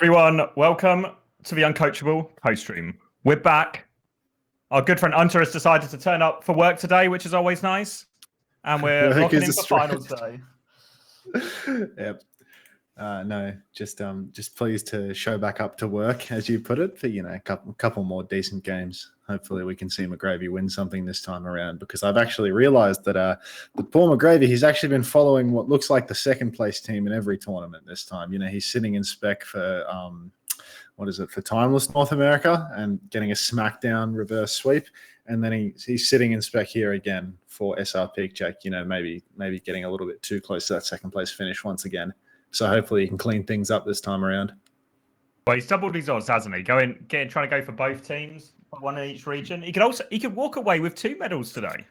Everyone, welcome to the Uncoachable co-stream. We're back. Our good friend Unter has decided to turn up for work today, which is always nice. And we're locking in for finals day. Yep. No, just pleased to show back up to work, as you put it, for a couple more decent games. Hopefully, we can see McGravy win something this time around, because I've actually realised that the poor McGravy, he's actually been following what looks like the second place team in every tournament this time. He's sitting in spec for for Timeless North America and getting a smackdown reverse sweep, and then he's sitting in spec here again for SRPeakCheck. Maybe getting a little bit too close to that second place finish once again. So hopefully he can clean things up this time around. Well, he's doubled his odds, hasn't he? trying to go for both teams, one in each region. He could walk away with 2 medals today.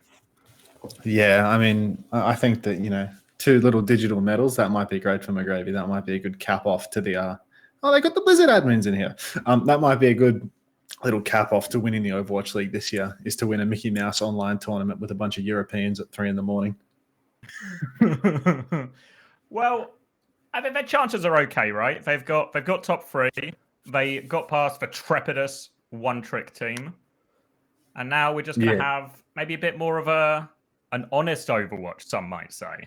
Yeah, I mean, I think that 2 little digital medals, that might be great for McGravy. That might be a good cap off to the. They got the Blizzard admins in here. That might be a good little cap off to winning the Overwatch League this year, is to win a Mickey Mouse online tournament with a bunch of Europeans at 3 a.m. Well, I think their chances are okay, right? They've got top 3. They got past the trepidous one-trick team, and now we're just going to have maybe a bit more of an honest Overwatch, some might say.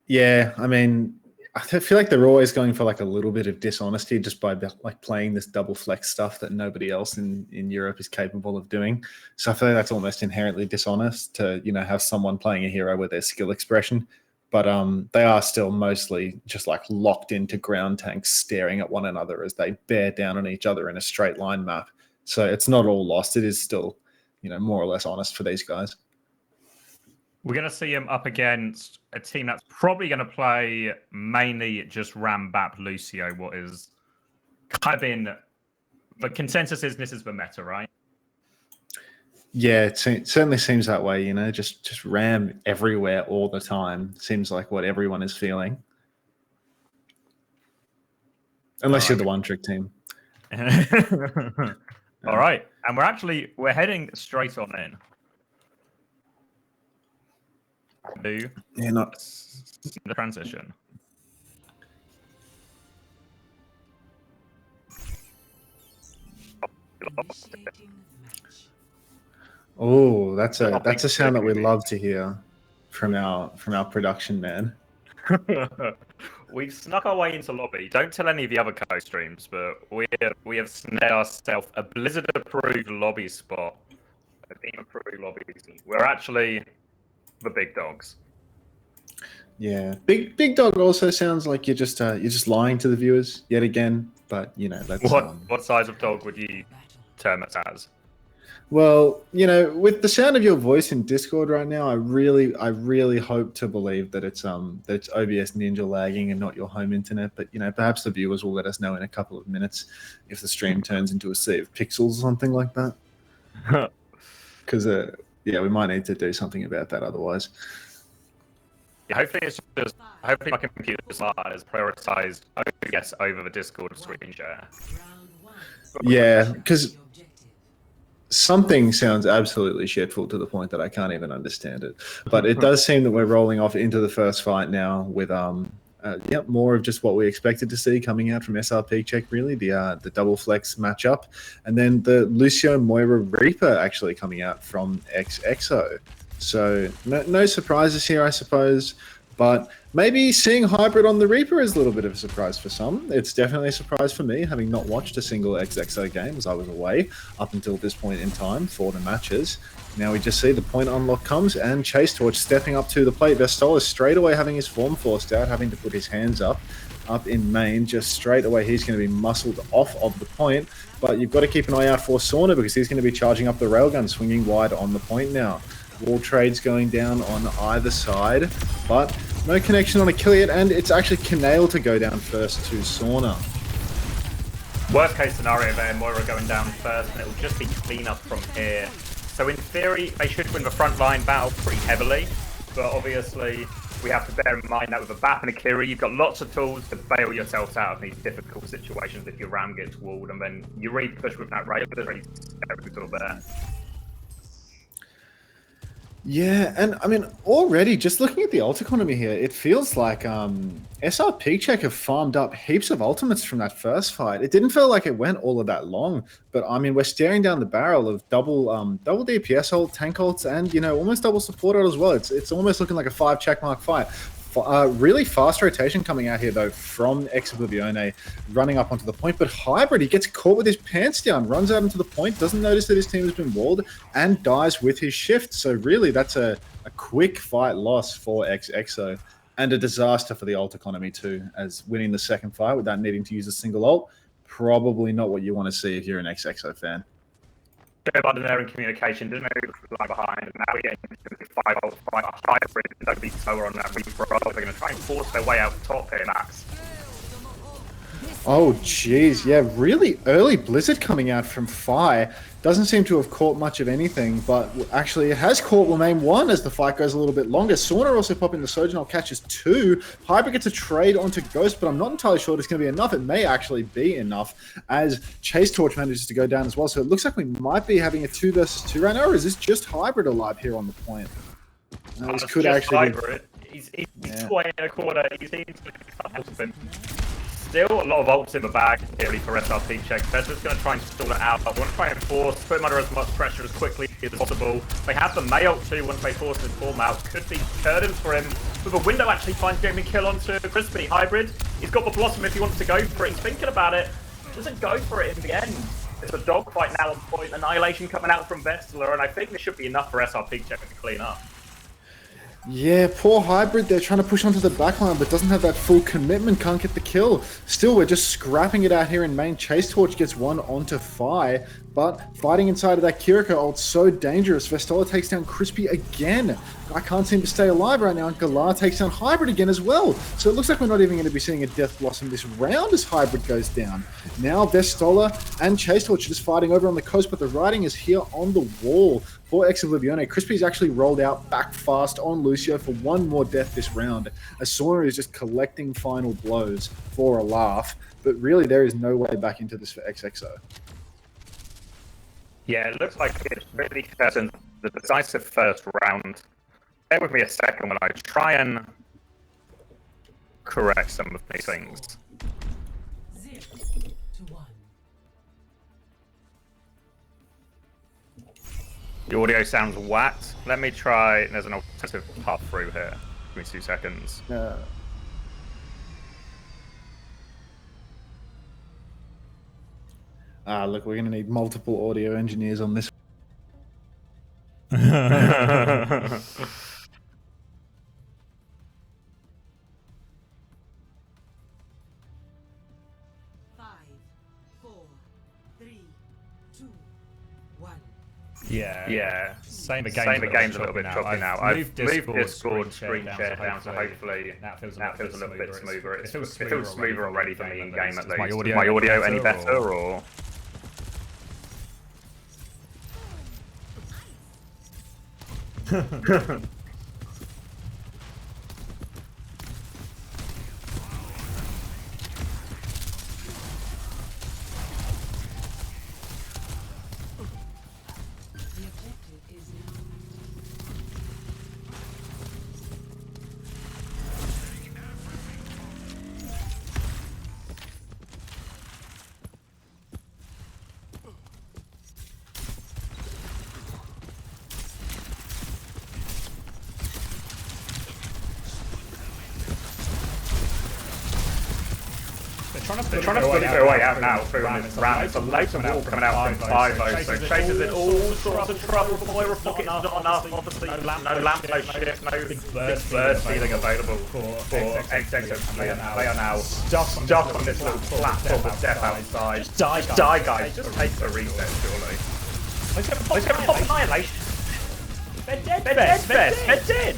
Yeah, I mean, I feel like they're always going for like a little bit of dishonesty just by like playing this double flex stuff that nobody else in Europe is capable of doing. So I feel like that's almost inherently dishonest to have someone playing a hero with their skill expression. But they are still mostly just like locked into ground tanks, staring at one another as they bear down on each other in a straight line map. So it's not all lost. It is still, more or less honest for these guys. We're going to see him up against a team that's probably going to play mainly just Ram Bap Lucio, what is kind of been the consensus is this is the meta, right? Yeah, it certainly seems that way, just ram everywhere all the time. Seems like what everyone is feeling. Unless you're the one-trick team. All right. And we're heading straight on in. Do the transition. Oh, that's a sound that we love to hear from our production man. We've snuck our way into lobby. Don't tell any of the other co-streams, but we have snared ourselves a Blizzard-approved lobby spot. A team-approved lobby. We're actually the big dogs. Yeah, big dog also sounds like you're just lying to the viewers yet again. But that's what size of dog would you term it as? Well, with the sound of your voice in Discord right now, I really hope to believe that it's OBS Ninja lagging and not your home internet. But perhaps the viewers will let us know in a couple of minutes if the stream turns into a sea of pixels or something like that. Because we might need to do something about that otherwise. Yeah, hopefully my computer has prioritized OBS over the Discord screen share. Yeah, because something sounds absolutely shitful to the point that I can't even understand it. But it does seem that we're rolling off into the first fight now with more of just what we expected to see coming out from SRPeakCheck, really, the double flex matchup, and then the Lucio Moira Reaper actually coming out from XXO. So no surprises here, I suppose. But maybe seeing hybrid on the Reaper is a little bit of a surprise for some. It's definitely a surprise for me, having not watched a single XXO game as I was away up until this point in time for the matches. Now we just see the point unlock comes and Chase Torch stepping up to the plate. Vestola straight away having his form forced out, having to put his hands up in main. Just straight away he's going to be muscled off of the point. But you've got to keep an eye out for Sauna, because he's going to be charging up the railgun, swinging wide on the point now. Wall trades going down on either side, but no connection on a kill yet, and it's actually Kanail to go down first to Sauna. Worst case scenario there, Moira going down first, and it'll just be cleanup from here. So in theory, they should win the front line battle pretty heavily, but obviously we have to bear in mind that with a BAP and a Kiri, you've got lots of tools to bail yourself out of these difficult situations if your ram gets walled, and then you re-push with that rail, there's really scary sort of there. Yeah, and I mean, already just looking at the ult economy here, it feels like SRPeakCheck have farmed up heaps of ultimates from that first fight. It didn't feel like it went all of that long, but I mean, we're staring down the barrel of double DPS ult, tank ults, and almost double support ult as well. It's almost looking like a 5 checkmark fight. Really fast rotation coming out here though from oblivione running up onto the point, but Hybrid, he gets caught with his pants down, runs out into the point, doesn't notice that his team has been walled, and dies with his shift. So really that's a quick fight loss for XXO, and a disaster for the ult economy too, as winning the second fight without needing to use a single ult, probably not what you want to see if you're an XXO fan. Bit of undernerving communication, didn't move lag behind, and now we're getting into 5 ult fight. Hybrid, don't be slower on that Reaper. They're going to try and force their way out top here, Max. Oh, jeez. Yeah, really early Blizzard coming out from Phi. Doesn't seem to have caught much of anything, but actually it has caught Lemaine 1 as the fight goes a little bit longer. Sauna also popping the Sojourner, catches 2. Hybrid gets a trade onto Ghost, but I'm not entirely sure it's going to be enough. It may actually be enough as Chase Torch manages to go down as well. So it looks like we might be having a 2 versus 2 right now, or is this just Hybrid alive here on the point? No, this could actually Hybrid. He's quite in a corner. He seems to be still a lot of ults in the bag really for SRPeakCheck. They're just going to try and stall it out. I want to try and put him under as much pressure as quickly as possible. They have the May ult too once they force his form out. Could be curtains for him. With a window actually finds Jamie kill onto Crispy. Hybrid, he's got the Blossom if he wants to go for it. He's thinking about it. Doesn't go for it in the end. It's a dogfight now on point. Annihilation coming out from Vestler, and I think this should be enough for SRPeakCheck to clean up. Yeah, poor Hybrid. They're trying to push onto the backline, but doesn't have that full commitment, can't get the kill. Still, we're just scrapping it out here in main. Chase Torch gets 1 onto Phi, but fighting inside of that Kiriko ult's so dangerous. Vestola takes down Crispy again. I can't seem to stay alive right now, and Galar takes down Hybrid again as well. So it looks like we're not even going to be seeing a Death Blossom this round as Hybrid goes down. Now Vestola and Chase Torch are just fighting over on the coast, but the writing is here on the wall for Oblivione. Crispy's actually rolled out back fast on Lucio for 1 more death this round, as Sauna is just collecting final blows for a laugh, but really there is no way back into this for XXO. Yeah, it looks like it's really certain the decisive first round. Bear with me a second when I try and correct some of these things. 0-1. The audio sounds whacked. Let me try. There's an alternative path through here. Give me 2 seconds. Look, we're going to need multiple audio engineers on this. 5, 4, 3, 2, 1. Yeah. Same The game's a little bit choppy now. I've moved Discord screen share down, so hopefully that feels a little bit smoother. It feels smoother already for me in game at least. Is my audio any better or? The objective is now. They're trying to put their way out now through on this round. It's a later wall coming out from 5-0, so Chase is in all sorts of trouble. Moira Pocket not enough, obviously. No lamp, no shift, no big burst feeling available for XXO. They are now stuck on this little platform of death outside. Just die, guys. Just take the reset, surely. Let's get a pop annihilation. They're dead.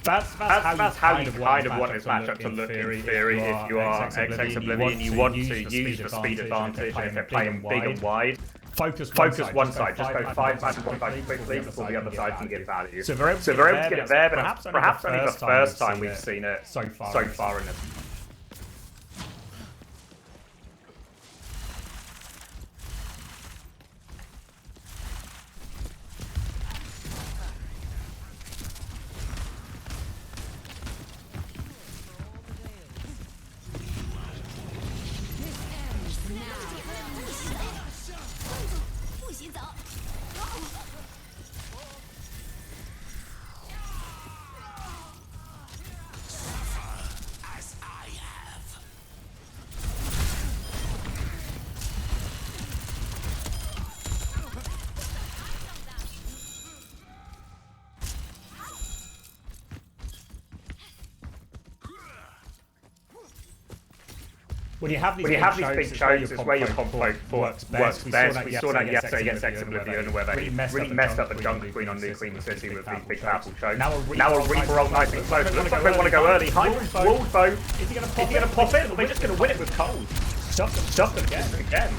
That's how you kind of want this matchup to look in theory. If you are XX Oblivion, you want to use the speed advantage, and if they're playing big and wide, focus one side. Just go 5 matches quickly before the other side can get value. So they're able to get it there, but perhaps only the first time we've seen it so far in this. When you have these big shows, it's where your comp works best. We saw that yesterday against X Oblivion, where they really messed up the jungle queen on New Queen City with these big powerful shows. Now a Reaper ult nice and close. Looks like they want to go early. Wolfbo. Is he going to pop it, or are they just going to win it with cold? Stuff them again.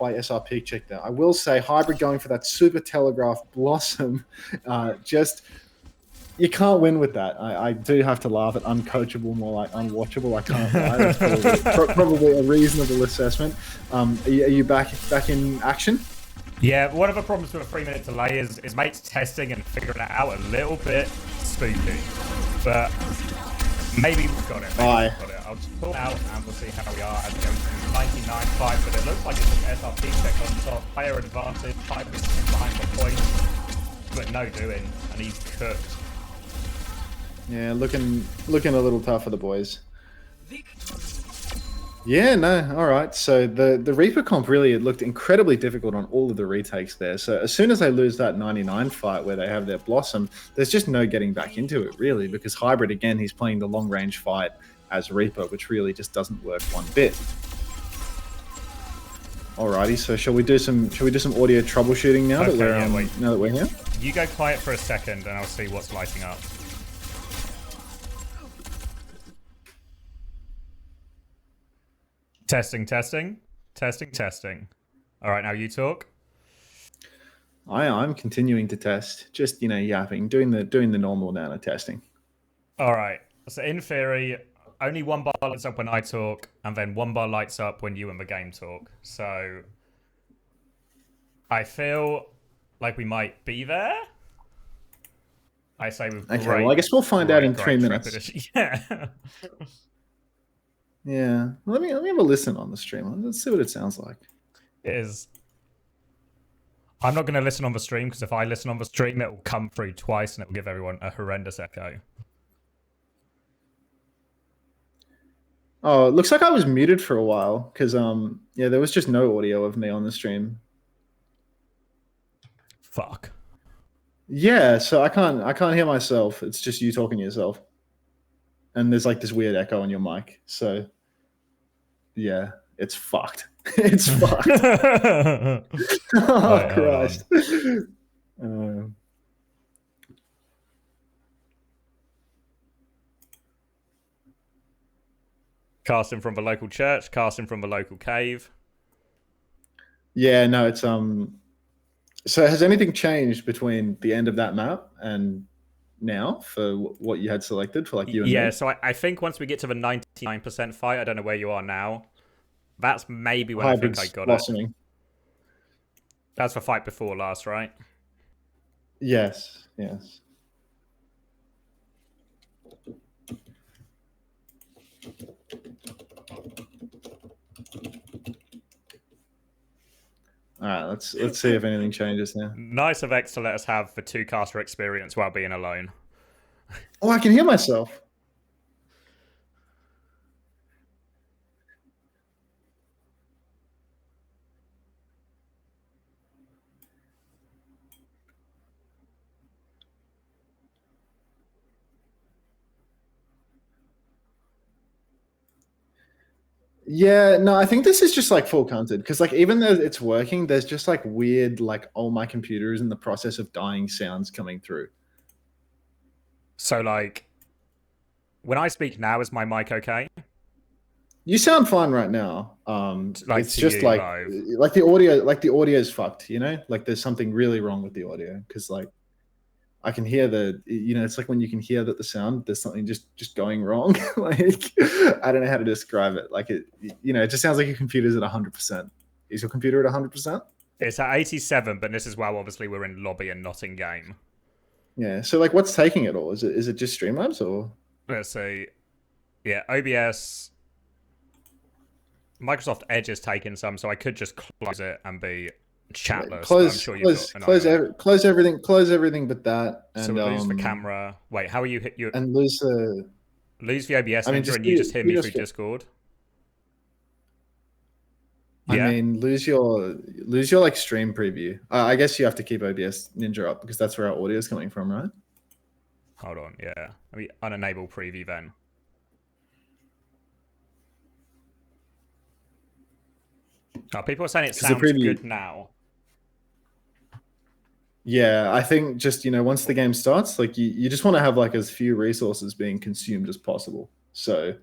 By SRPeakCheck there. I will say Hybrid going for that super telegraph blossom, just you can't win with that. I do have to laugh at uncoachable, more like unwatchable. I can't lie. That's probably a reasonable assessment. Are you back in action? Yeah, one of the problems with a 3-minute delay is mates testing and figuring it out a little bit spooky, but maybe we've got it. I'll just pull out and we'll see how we are as we go to 99-5, but it looks like it's just SRPeakCheck on top. Player advantage, 5 behind the point, but no doing, and he's cooked. Yeah, looking a little tough for the boys. Yeah, no, all right. So the Reaper comp really, it looked incredibly difficult on all of the retakes there. So as soon as they lose that 99 fight where they have their Blossom, there's just no getting back into it really, because Hybrid, again, he's playing the long range fight as Reaper, which really just doesn't work one bit. Alrighty, so shall we do some audio troubleshooting now that we're here? You go quiet for a second and I'll see what's lighting up. Testing. All right, now you talk. I'm continuing to test, just yapping, doing the normal amount of testing. All right. So in theory, only one bar lights up when I talk, and then one bar lights up when you and the game talk. So I feel like we might be there. I say with okay. Well, I guess we'll find out in 3 minutes. Yeah. Yeah, let me have a listen on the stream. Let's see what it sounds like. It is. I'm not going to listen on the stream because if I listen on the stream, it will come through twice and it will give everyone a horrendous echo. Oh, it looks like I was muted for a while because yeah, there was just no audio of me on the stream. Fuck. Yeah, so I can't hear myself. It's just you talking to yourself. And there's like this weird echo on your mic. So yeah, it's fucked. It's fucked. Oh, Christ. Casting from the local church, casting from the local cave. Yeah, no, it's so has anything changed between the end of that map and now for what you had selected for like you and me? Yeah, so I think once we get to the 99% fight, I don't know where you are now. That's maybe when Hybrid's I think I got blossoming. it. That's the fight before last, right? Yes. All right, let's see if anything changes now. Nice of X to let us have the 2-caster experience while being alone. Oh, I can hear myself. Yeah, no, I think this is just like full counted because like even though it's working, there's just like weird like oh my computer is in the process of dying sounds coming through. So like, when I speak now, is my mic okay? You sound fine right now. Like It's to just you, like live. the audio is fucked, you know? Like there's something really wrong with the audio because like I can hear it's like when you can hear that the sound there's something just going wrong. Like I don't know how to describe it. Like it just sounds like your computer's at 100%. Is your computer at 100%? It's at 87, but this is while obviously we're in lobby and not in game. Yeah. So like, what's taking it all? Is it just Streamlabs or? Let's see. Yeah, OBS. Microsoft Edge is taking some, so I could just close it and be chatless. Close, I'm sure close, you've got close everything but that, and so we lose the camera. Wait, how are you hit you and lose the OBS Ninja and you just hear me through Discord? I Yeah. mean, lose your like stream preview. I guess you have to keep OBS Ninja up because that's where our audio is coming from, right? Hold on, yeah. Let me unenable preview then. Oh, people are saying it sounds good now. Yeah, I think just once the game starts, like you just want to have like as few resources being consumed as possible. So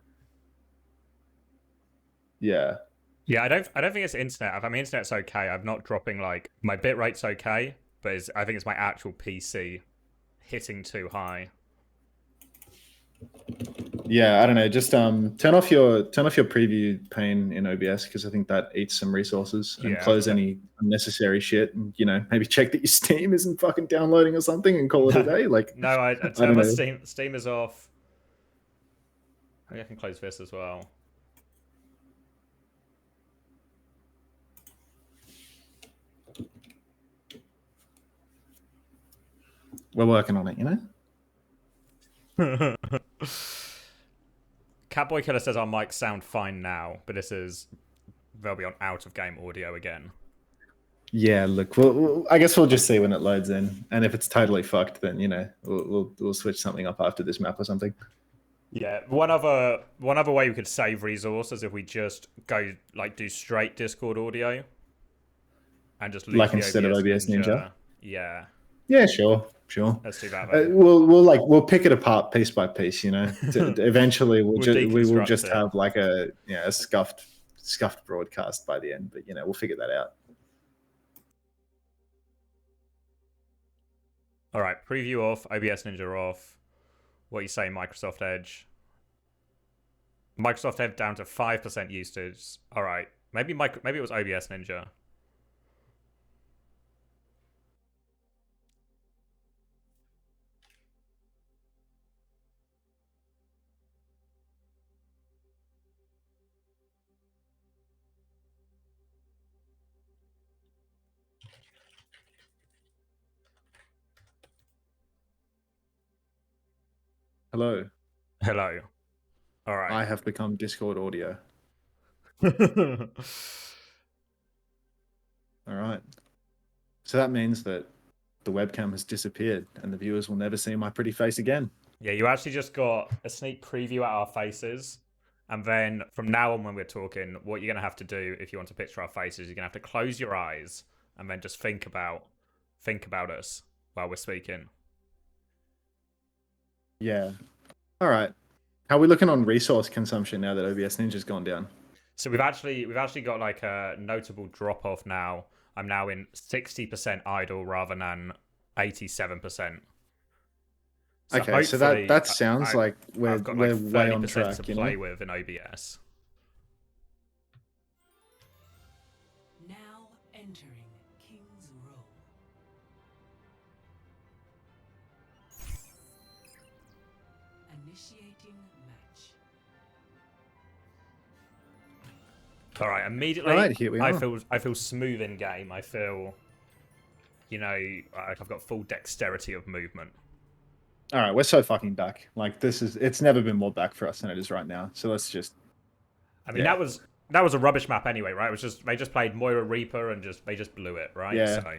yeah. Yeah, I don't think it's internet. I mean, internet's okay. I'm not dropping like my bitrate's okay, but I think it's my actual PC hitting too high. Yeah, I don't know. Just turn off your preview pane in OBS because I think that eats some resources, and close any unnecessary shit, and maybe check that your Steam isn't fucking downloading or something, and call it a day. Like no, I turned my Steam is off. I can close this as well. We're working on it, Catboy Killer says our mics sound fine now, but they'll be on out of game audio again. Yeah, look, I guess we'll just see when it loads in, and if it's totally fucked, then we'll switch something up after this map or something. Yeah, one other way we could save resources if we just go like do straight Discord audio, and just like instead of OBS Ninja. Yeah. Yeah, sure. Let's do that. We'll pick it apart piece by piece. Eventually, we will just have like a scuffed broadcast by the end. But we'll figure that out. All right, preview off, OBS Ninja off. What you say, Microsoft Edge? Microsoft Edge down to 5% usage. All right, maybe it was OBS Ninja. Hello. All right. I have become Discord audio. All right. So that means that the webcam has disappeared and the viewers will never see my pretty face again. Yeah, you actually just got a sneak preview at our faces. And then from now on when we're talking, what you're going to have to do if you want to picture our faces, you're going to have to close your eyes and then just think about us while we're speaking. Yeah. All right. How are we looking on resource consumption now that OBS Ninja's gone down? So we've actually got like a notable drop off now. I'm now in 60% idle rather than 87%. So okay, so that sounds like we're way on track to play with in OBS. Now entering King's Row. Initiating match. All right, immediately. All right, here we are. I feel smooth in game. I feel, you know, like I've got full dexterity of movement. All right, we're so fucking back. Like it's never been more back for us than it is right now. So let's just. I mean, that was a rubbish map anyway, right? It was just they just played Moira Reaper and they just blew it, right? Yeah. So.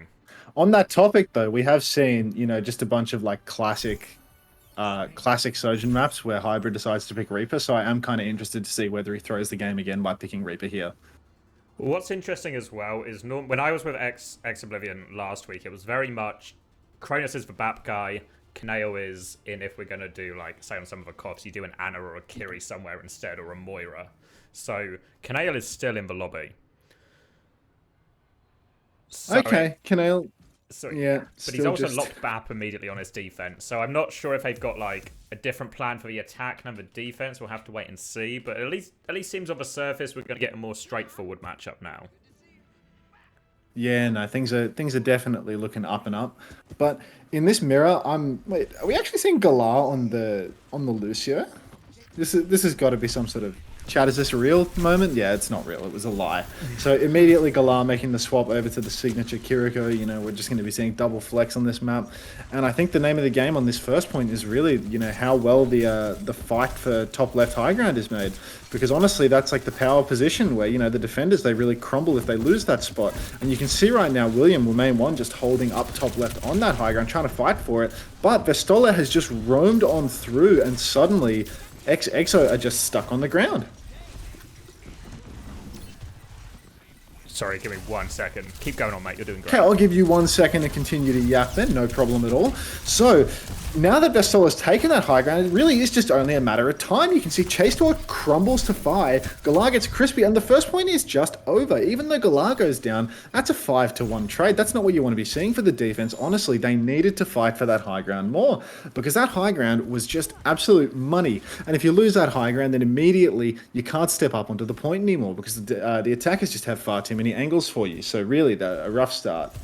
On that topic, though, we have seen, you know, just a bunch of like classic Surgeon maps where Hybrid decides to pick Reaper. So I am kind of interested to see whether he throws the game again by picking Reaper here. What's interesting as well is when I was with X Oblivion last week, it was very much Kronos is the BAP guy, Kaneo is in if we're going to do, like, say on some of the cops, you do an Ana or a Kiri somewhere instead, or a Moira. So Kaneo is still in the lobby. So, okay, Kaneo. So, yeah, but he's also locked BAP immediately on his defense. So I'm not sure if they've got like a different plan for the attack and the defense. We'll have to wait and see. But at least seems on the surface we're going to get a more straightforward matchup now. Yeah, no, things are definitely looking up and up. But in this mirror, wait, are we actually seeing Galar on the Lucio? This has got to be some sort of chat. Is this a real moment? Yeah, it's not real. It was a lie. So immediately Galar making the swap over to the signature Kiriko. You know, we're just going to be seeing double flex on this map. And I think the name of the game on this first point is really, you know, how well the fight for top left high ground is made. Because honestly, that's like the power position where, you know, the defenders, they really crumble if they lose that spot. And you can see right now, William will main one just holding up top left on that high ground, trying to fight for it. But Vestola has just roamed on through and suddenly EXO are just stuck on the ground. Sorry, give me 1 second. Keep going on, mate. You're doing great. Okay, I'll give you 1 second to continue to yap then. No problem at all. So, now that Vestola's taken that high ground, it really is just only a matter of time. You can see Chase Torch crumbles to fire. Galar gets crispy, and the first point is just over. Even though Galar goes down, that's a 5-1 trade. That's not what you want to be seeing for the defense. Honestly, they needed to fight for that high ground more because that high ground was just absolute money. And if you lose that high ground, then immediately you can't step up onto the point anymore because the attackers just have far too many angles for you. So really, a rough start.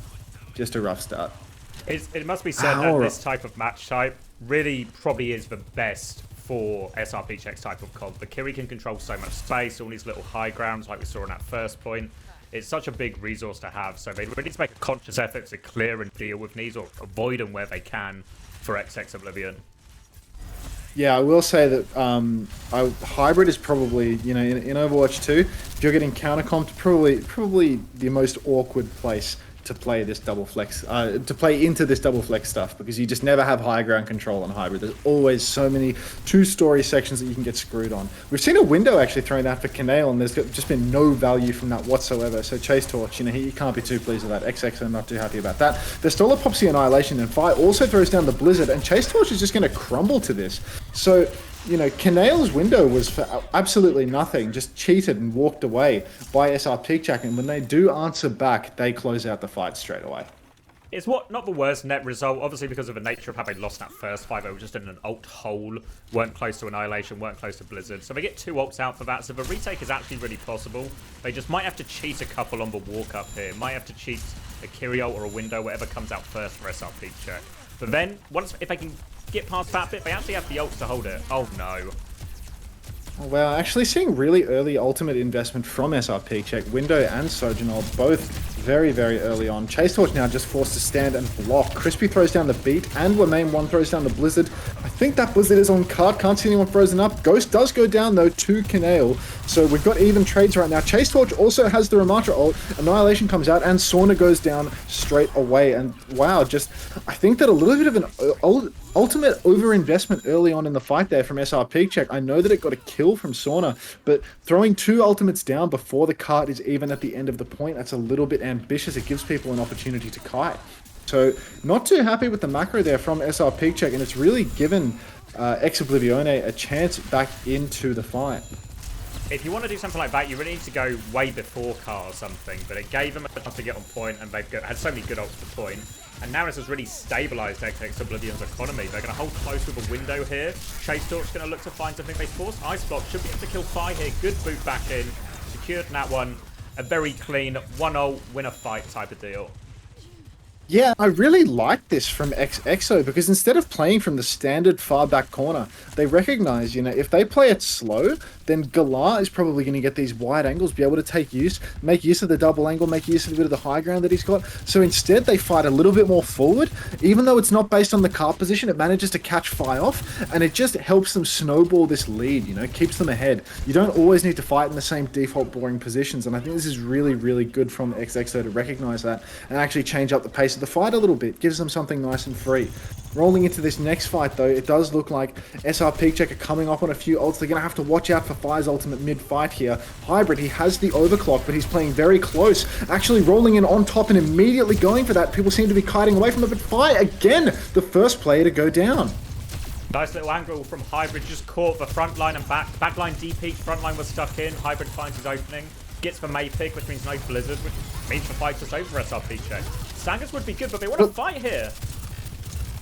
Just a rough start. It must be said that this type of match type really probably is the best for SRPeakCheck's type of comp. The Kiri can control so much space, all these little high grounds like we saw in that first point. It's such a big resource to have, so they really need to make a conscious effort to clear and deal with these or avoid them where they can for X Oblivion. Yeah, I will say that Hybrid is probably, you know, in Overwatch 2, if you're getting counter-comped, probably the most awkward place to play this double flex, to play into this double flex stuff, because you just never have high ground control on Hybrid. There's always so many two-story sections that you can get screwed on. We've seen a window actually thrown out for Kaneo, and there's just been no value from that whatsoever. So Chase Torch, you know, he can't be too pleased with that. XX not too happy about that. Vestola pops the Annihilation, and Fire also throws down the Blizzard, and Chase Torch is just going to crumble to this. So, you know, Kaneo's window was for absolutely nothing, just cheated and walked away by SRPeakCheck, and when they do answer back, they close out the fight straight away. It's not the worst net result, obviously because of the nature of how they lost that first fight. They were just in an ult hole, weren't close to Annihilation, weren't close to Blizzard. So they get 2 ults out for that, so the retake is actually really possible. They just might have to cheat a couple on the walk up here, might have to cheat a Kiri ult or a window, whatever comes out first for SRPeakCheck. But then, if they can get past that bit, they actually have the ults to hold it. Oh no. Well, actually seeing really early ultimate investment from SRPeakCheck. Window and Sojourner both very, very early on. Chase Torch now just forced to stand and block. Crispy throws down the Beat, and Wamain 1 throws down the Blizzard. I think that Blizzard is on card. Can't see anyone frozen up. Ghost does go down, though, to Kaneo. So we've got even trades right now. Chase Torch also has the Ramatra ult. Annihilation comes out, and Sauna goes down straight away. And wow, I think that a little bit of an ultimate overinvestment early on in the fight there from SRPeakCheck. I know that it got a kill from Sauna, but throwing 2 ultimates down before the cart is even at the end of the point, that's a little bit ambitious. It gives people an opportunity to kite. So not too happy with the macro there from SRPeakCheck, and it's really given X Oblivione a chance back into the fight. If you want to do something like that, you really need to go way before car or something, but it gave them a chance to get on point, and they've had so many good ults to point. And now this has really stabilised X Oblivion's economy. They're going to hold close with a window here. Chase Torch's going to look to find something. They force Ice Block. Should be able to kill Fi here. Good boot back in. Secured that one. A very clean 1-0 win a fight type of deal. Yeah, I really like this from XXO because instead of playing from the standard far back corner, they recognize, if they play it slow, then Galar is probably going to get these wide angles, be able to make use of the double angle, make use of a bit of the high ground that he's got. So instead, they fight a little bit more forward. Even though it's not based on the cart position, it manages to catch Fi off, and it just helps them snowball this lead, keeps them ahead. You don't always need to fight in the same default boring positions, and I think this is really, really good from XXO to recognize that and actually change up the pace of the fight a little bit, gives them something nice and free. Rolling into this next fight though, it does look like SRPeakCheck are coming up on a few ults. They're going to have to watch out for Fi's ultimate mid-fight here. Hybrid, he has the overclock, but he's playing very close. Actually rolling in on top and immediately going for that. People seem to be kiting away from it, but Fi, again, the first player to go down. Nice little angle from Hybrid, just caught the front line and back line DP, front line was stuck in. Hybrid finds his opening, gets the May pick, which means no Blizzard, which means the fight's just over for SRPeakCheck. Sangers would be good, but they want to fight here.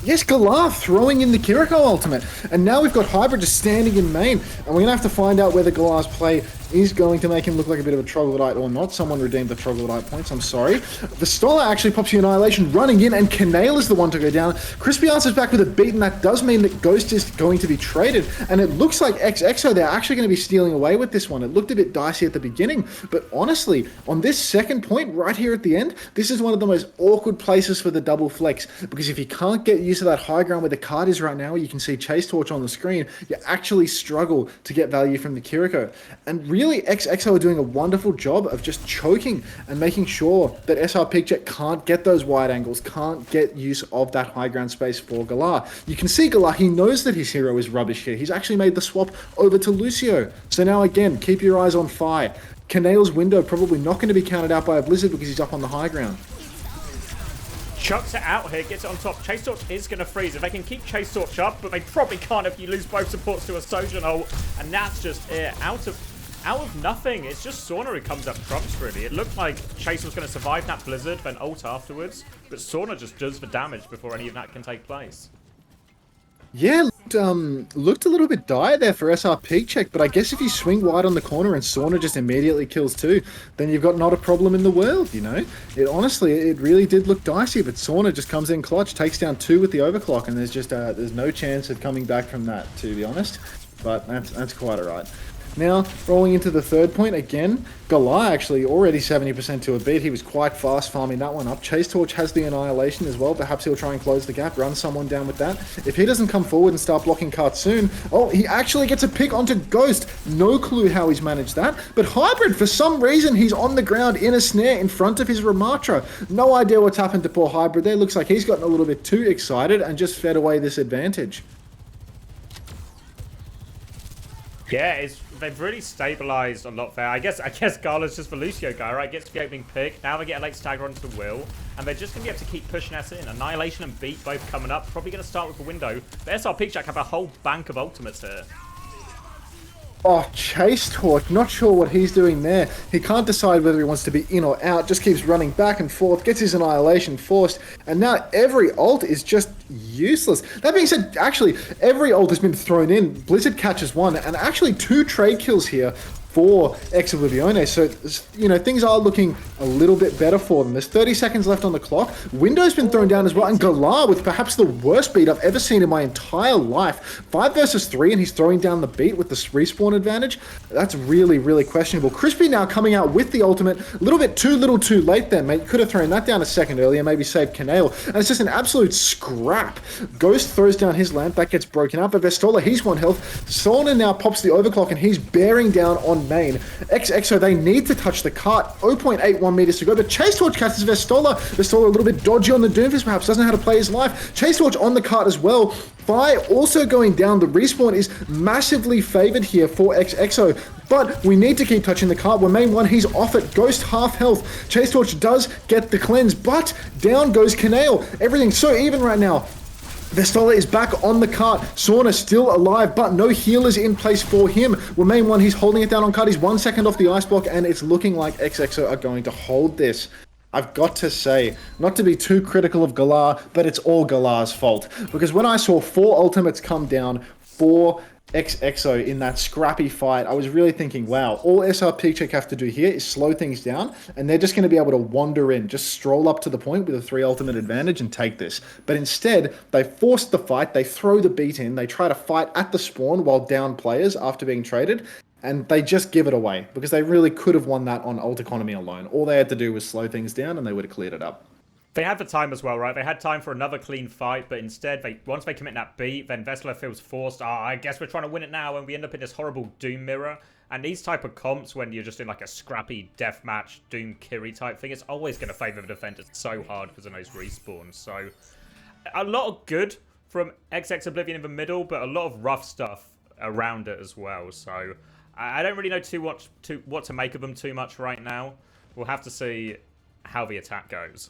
Yes, Galar throwing in the Kiriko ultimate. And now we've got Hybrid just standing in main. And we're going to have to find out whether Galar's play is going to make him look like a bit of a troglodyte or not. Someone redeemed the troglodyte points, I'm sorry. Vistola actually pops the Annihilation running in, and Kanail is the one to go down. Crispy answers back with a beat, and that does mean that Ghost is going to be traded. And it looks like XXO, they're actually going to be stealing away with this one. It looked a bit dicey at the beginning, but honestly, on this second point right here at the end, this is one of the most awkward places for the double flex, because if you can't get used to that high ground where the card is right now, you can see Chase Torch on the screen, you actually struggle to get value from the Kiriko. And really, XXO are doing a wonderful job of just choking and making sure that SRPeakCheck can't get those wide angles, can't get use of that high ground space for Galar. You can see Galar, he knows that his hero is rubbish here. He's actually made the swap over to Lucio. So now again, keep your eyes on Fi. Kanail's window probably not going to be counted out by a Blizzard because he's up on the high ground. Chucks it out here, gets it on top. Chase Torch is going to freeze. If they can keep Chase Torch up, but they probably can't if you lose both supports to a Sojourn ult. And that's just it. Out of nothing. It's just Sauna who comes up trumps, really. It looked like Chase was going to survive that Blizzard, then ult afterwards. But Sauna just does the damage before any of that can take place. Yeah, looked a little bit dire there for SRPeakCheck, but I guess if you swing wide on the corner and Sauna just immediately kills two, then you've got not a problem in the world, Honestly, it really did look dicey, but Sauna just comes in clutch, takes down two with the overclock, and there's just there's no chance of coming back from that, to be honest. But that's quite alright. Now, rolling into the third point, again, Galar actually already 70% to a beat. He was quite fast farming that one up. Chase Torch has the Annihilation as well. Perhaps he'll try and close the gap, run someone down with that. If he doesn't come forward and start blocking carts soon, oh, he actually gets a pick onto Ghost. No clue how he's managed that. But Hybrid, for some reason, he's on the ground in a snare in front of his Ramatra. No idea what's happened to poor Hybrid there. Looks like he's gotten a little bit too excited and just fed away this advantage. Yeah, they've really stabilized a lot there. I guess Gala's just the Lucio guy, right? Gets the opening pick. Now they get a late stagger onto Will. And they're just going to be able to keep pushing us in. Annihilation and Beat both coming up. Probably going to start with the window. The SRPeakCheck have a whole bank of ultimates here. Oh, Chase Torch, not sure what he's doing there. He can't decide whether he wants to be in or out, just keeps running back and forth, gets his Annihilation forced, and now every ult is just useless. That being said, actually, every ult has been thrown in. Blizzard catches one, and actually 2 trade kills here for ex-Oblivione. So, things are looking a little bit better for them. There's 30 seconds left on the clock. Window's been thrown down as well, and Galar with perhaps the worst beat I've ever seen in my entire life. 5 versus 3, and he's throwing down the beat with the respawn advantage. That's really, really questionable. Crispy now coming out with the ultimate. A little bit too late there, mate. Could have thrown that down a second earlier, maybe saved Kanail. And it's just an absolute scrap. Ghost throws down his lamp. That gets broken up. But Vistola, he's 1 health. Sauna now pops the overclock, and he's bearing down on main. XXO, they need to touch the cart. 0.81 meters to go, but Chase Torch catches Vistola. Vistola a little bit dodgy on the Doomfist, perhaps doesn't know how to play his life. Chase Torch on the cart as well. Fi also going down. The respawn is massively favored here for XXO, but we need to keep touching the cart. We're main one, he's off it. Ghost half health. Chase Torch does get the cleanse, but down goes Kanail. Everything's so even right now. Vistola is back on the cart. Sauna still alive, but no healers in place for him. We're main one, he's holding it down on cart. He's 1 second off the ice block, and it's looking like XXO are going to hold this. I've got to say, not to be too critical of Galar, but it's all Galar's fault. Because when I saw 4 ultimates come down for XXO in that scrappy fight, I was really thinking, wow, all SRPeakCheck have to do here is slow things down, and they're just going to be able to wander in, just stroll up to the point with a 3 ultimate advantage and take this. But instead, they forced the fight, they throw the beat in, they try to fight at the spawn while down players after being traded, and they just give it away, because they really could have won that on ult economy alone. All they had to do was slow things down, and they would have cleared it up. They had the time as well, right? They had time for another clean fight, but instead, once they commit that beat, then Vessler feels forced. I guess we're trying to win it now, and we end up in this horrible Doom mirror. And these type of comps, when you're just in like a scrappy deathmatch, Doom Kiri type thing, it's always going to favour the defenders so hard because of those respawns. So, a lot of good from XX Oblivion in the middle, but a lot of rough stuff around it as well. So, I don't really know what to make of them too much right now. We'll have to see how the attack goes.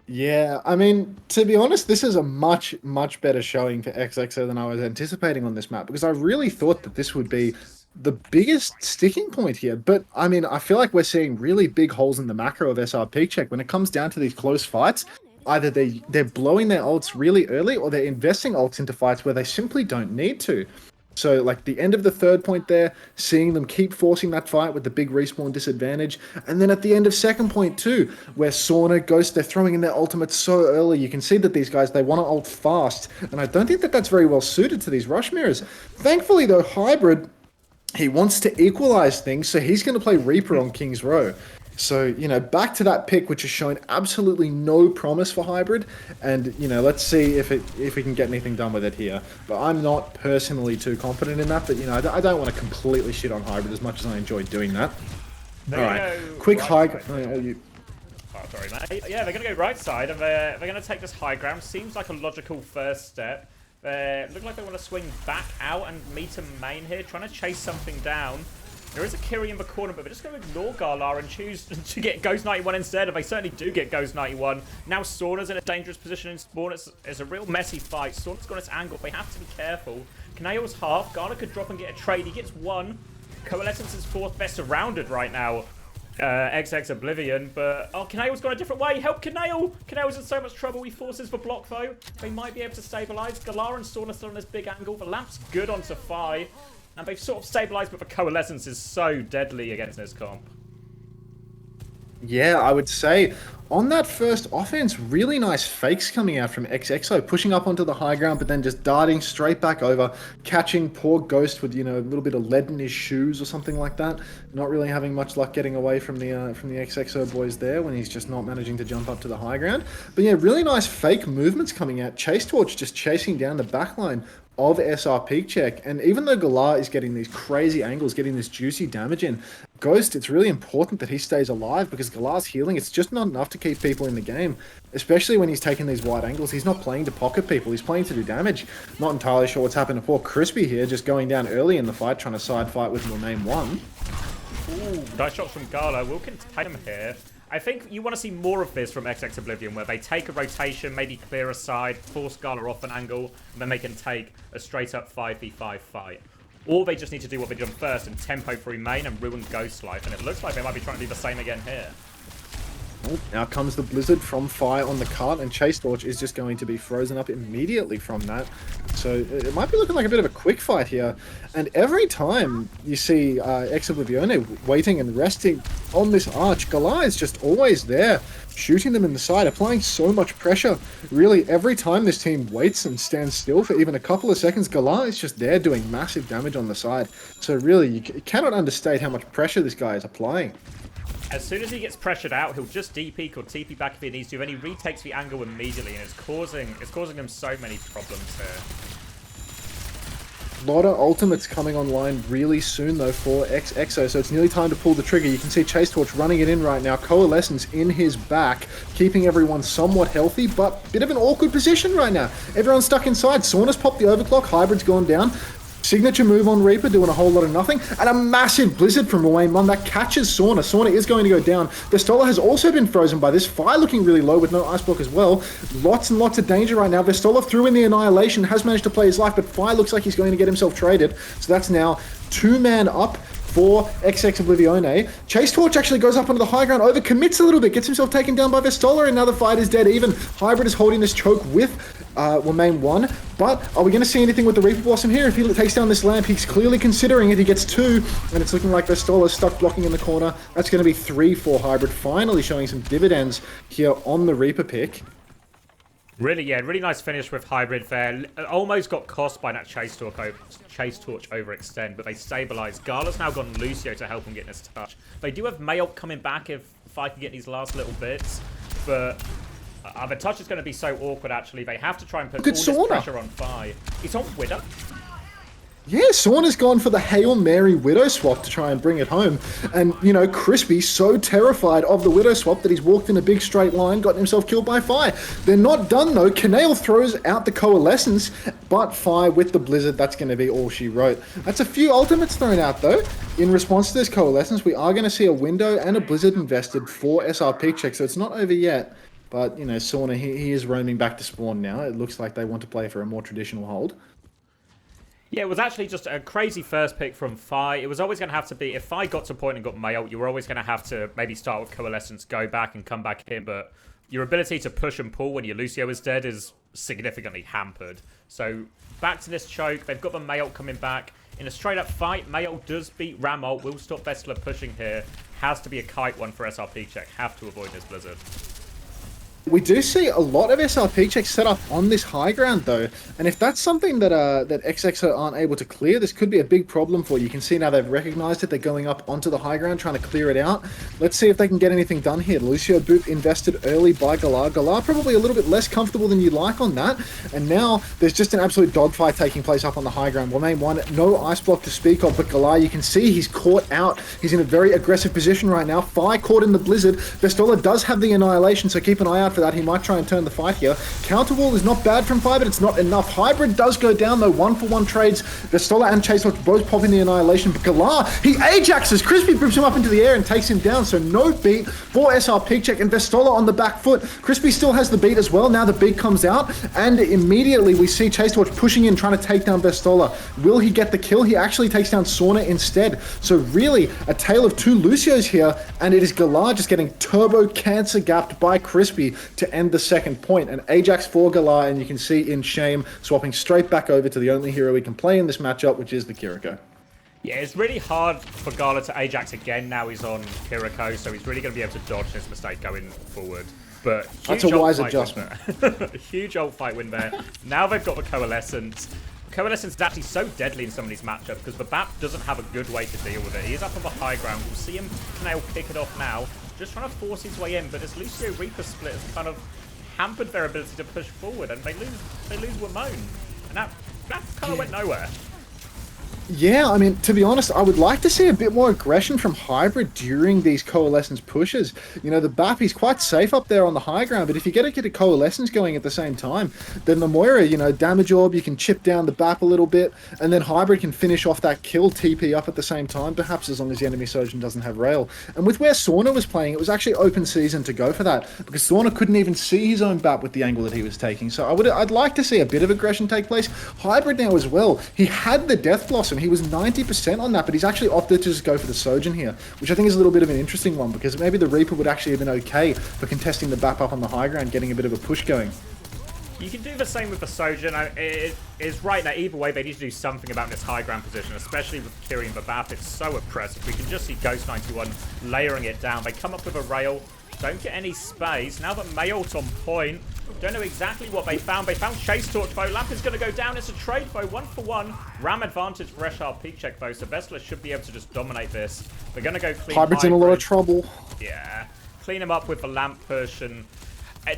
Yeah, I mean, to be honest, this is a much, much better showing for XXO than I was anticipating on this map, because I really thought that this would be the biggest sticking point here. But, I mean, I feel like we're seeing really big holes in the macro of SRPeakCheck when it comes down to these close fights. Either they're blowing their ults really early, or they're investing ults into fights where they simply don't need to. So, like, the end of the third point there, seeing them keep forcing that fight with the big respawn disadvantage. And then at the end of second point too, where Sauna, Ghost, they're throwing in their ultimates so early. You can see that these guys, they want to ult fast. And I don't think that that's very well suited to these rush mirrors. Thankfully, though, Hybrid, he wants to equalize things, so he's going to play Reaper on King's Row. So, you know, back to that pick, which has shown absolutely no promise for Hybrid. And, you know, let's see if we can get anything done with it here. But I'm not personally too confident in that. But, you know, I don't want to completely shit on Hybrid as much as I enjoy doing that. All right, quick high... sorry, mate. Yeah, they're going to go right side, and they're going to take this high ground. Seems like a logical first step. Look like they want to swing back out and meet a main here, trying to chase something down. There is a Kiri in the corner, but they're just going to ignore Galar and choose to get Ghost 91 instead, and they certainly do get Ghost 91. Now Sauna's in a dangerous position in spawn. It's a real messy fight. Sauna's got its angle. They have to be careful. Kanail's half. Galar could drop and get a trade. He gets one. Coalescence is fourth. They're surrounded right now. XX Oblivion, but... Oh, Kanail's gone a different way. Help Kanail! Kanail's in so much trouble. He forces the block, though. They might be able to stabilize. Galar and Sauna still on this big angle. The lamp's good onto Phi. And they've sort of stabilized, but the Coalescence is so deadly against this comp. Yeah, I would say on that first offense, really nice fakes coming out from XXO, pushing up onto the high ground, but then just darting straight back over, catching poor Ghost with, you know, a little bit of lead in his shoes or something like that. Not really having much luck getting away from the XXO boys there when he's just not managing to jump up to the high ground. But yeah, really nice fake movements coming out. Chase Torch just chasing down the backline of SRPeakCheck, and even though Galar is getting these crazy angles, getting this juicy damage in, Ghost, it's really important that he stays alive, because Galar's healing, it's just not enough to keep people in the game, especially when he's taking these wide angles. He's not playing to pocket people, he's playing to do damage. Not entirely sure what's happened to poor Crispy here, just going down early in the fight, trying to side fight with Will Name 1. Ooh, nice shots from Gala. We'll contain him here. I think you want to see more of this from XX Oblivion, where they take a rotation, maybe clear a side, force Gala off an angle, and then they can take a straight-up 5v5 fight. Or they just need to do what they did first and tempo through main and ruin Ghost Life, and it looks like they might be trying to do the same again here. Oh, now comes the Blizzard from Fire on the cart, and Chase Torch is just going to be frozen up immediately from that. So it might be looking like a bit of a quick fight here. And every time you see Ex Oblivione waiting and resting on this arch, Galar is just always there, shooting them in the side, applying so much pressure. Really, every time this team waits and stands still for even a couple of seconds, Galar is just there doing massive damage on the side. So really, you cannot understate how much pressure this guy is applying. As soon as he gets pressured out, he'll just D-peek or TP back if he needs to, and he retakes the angle immediately, and it's causing them so many problems here. A lot of ultimates coming online really soon, though, for XXO, so it's nearly time to pull the trigger. You can see Chase Torch running it in right now. Coalescence in his back, keeping everyone somewhat healthy, but a bit of an awkward position right now. Everyone's stuck inside. Sauna's popped the overclock. Hybrid's gone down. Signature move on Reaper, doing a whole lot of nothing. And a massive Blizzard from Wayne Munn that catches Sauna. Sauna is going to go down. Vestola has also been frozen by this. Fire looking really low with no ice block as well. Lots and lots of danger right now. Vestola threw in the Annihilation, has managed to play his life, but Fire looks like he's going to get himself traded. So that's now 2-man up for XX Oblivione. Chase Torch actually goes up onto the high ground, overcommits a little bit, gets himself taken down by Vestola, and now the fight is dead even. Hybrid is holding this choke with Remain 1. But are we going to see anything with the Reaper Blossom here? If he takes down this lamp, he's clearly considering it. He gets 2, and it's looking like Vestola's stuck blocking in the corner. That's going to be 3 for Hybrid, finally showing some dividends here on the Reaper pick. Really nice finish with Hybrid there. Almost got cost by that Chase Torch overextend, but they stabilized. Gala's now gone Lucio to help him get this touch. They do have Mayok coming back if I can get these last little bits, but the touch is going to be so awkward, actually. They have to try and put all this pressure on Fi. It's on Widow. Yeah, Sauna's gone for the Hail Mary Widow swap to try and bring it home. And, you know, Crispy so terrified of the Widow swap that he's walked in a big straight line, gotten himself killed by Fi. They're not done, though. Kanail throws out the Coalescence, but Fi with the Blizzard, that's going to be all she wrote. That's a few ultimates thrown out, though. In response to this Coalescence, we are going to see a Window and a Blizzard invested for SRPeakCheck, so it's not over yet. But, you know, Sauna, he is roaming back to spawn now. It looks like they want to play for a more traditional hold. Yeah, it was actually just a crazy first pick from Fi. It was always going to have to be, if Fi got to a point and got Mayult, you were always going to have to maybe start with Coalescence, go back and come back in, but your ability to push and pull when your Lucio is dead is significantly hampered. So back to this choke. They've got the Mayult coming back. In a straight-up fight, Mayult does beat Ramult, will stop Vestla pushing here. Has to be a kite one for SRPeakCheck. Have to avoid this Blizzard. We do see a lot of SRPeakCheck set up on this high ground, though, and if that's something that that XXO aren't able to clear, this could be a big problem for you. You can see now they've recognized it. They're going up onto the high ground, trying to clear it out. Let's see if they can get anything done here. Lucio Boot invested early by Galar. Galar probably a little bit less comfortable than you'd like on that, and now there's just an absolute dogfight taking place up on the high ground. Remain 1, no ice block to speak of, but Galar, you can see he's caught out. He's in a very aggressive position right now. Fi caught in the Blizzard. Vestola does have the Annihilation, so keep an eye out for that. He might try and turn the fight here. Counterwall is not bad from Fi, but it's not enough. Hybrid does go down, though. 1-for-1 trades. Vestola and Chase Torch both pop in the Annihilation, but Galar, he Ajaxes. Crispy boops him up into the air and takes him down, so no beat for SRPeakCheck, and Vestola on the back foot. Crispy still has the beat as well. Now the beat comes out, and immediately we see Chase Torch pushing in, trying to take down Vestola. Will he get the kill? He actually takes down Sauna instead. So really, a tale of 2 Lucios here, and it is Galar just getting turbo cancer gapped by Crispy to end the second point. And Ajax for Galar, and you can see in shame, swapping straight back over to the only hero he can play in this matchup, which is the Kiriko. Yeah, it's really hard for Gala to Ajax again. Now he's on Kiriko, so he's really going to be able to dodge this mistake going forward. But that's a wise adjustment. Huge ult fight win there. Now they've got the Coalescence. Coalescence is actually so deadly in some of these matchups because the BAP doesn't have a good way to deal with it. He is up on the high ground. We'll see him now pick it off now. Just trying to force his way in, but this Lucio Reaper split has kind of hampered their ability to push forward, and they lose Ramon. And that kind of went nowhere. Yeah, I mean, to be honest, I would like to see a bit more aggression from Hybrid during these Coalescence pushes. You know, the BAP, he's quite safe up there on the high ground, but if you get a Coalescence going at the same time, then the Moira, you know, damage orb, you can chip down the BAP a little bit, and then Hybrid can finish off that kill TP up at the same time, perhaps as long as the enemy Sojourn doesn't have rail. And with where Sauna was playing, it was actually open season to go for that, because Sauna couldn't even see his own BAP with the angle that he was taking. So I'd like to see a bit of aggression take place. Hybrid now as well, he had the Death Blossom, he was 90% on that, but he's actually opted to just go for the Sojourn here, which I think is a little bit of an interesting one, because maybe the Reaper would actually have been okay for contesting the BAP up on the high ground, getting a bit of a push going. You can do the same with the Sojourn. It's right that either way they need to do something about this high ground position, especially with Kiri and the BAP. It's so oppressive. We can just see Ghost 91 layering it down. They come up with a rail, don't get any space. Now that Mayult's on point, don't know exactly what they found. They found Chase Torch, though. Lamp is going to go down. It's a trade, though. 1-for-1. Ram advantage for SRPeakCheck, though. So Vestla should be able to just dominate this. They're going to go clean Hybrid's in a lot of trouble. Yeah. Clean him up with the Lamp push, and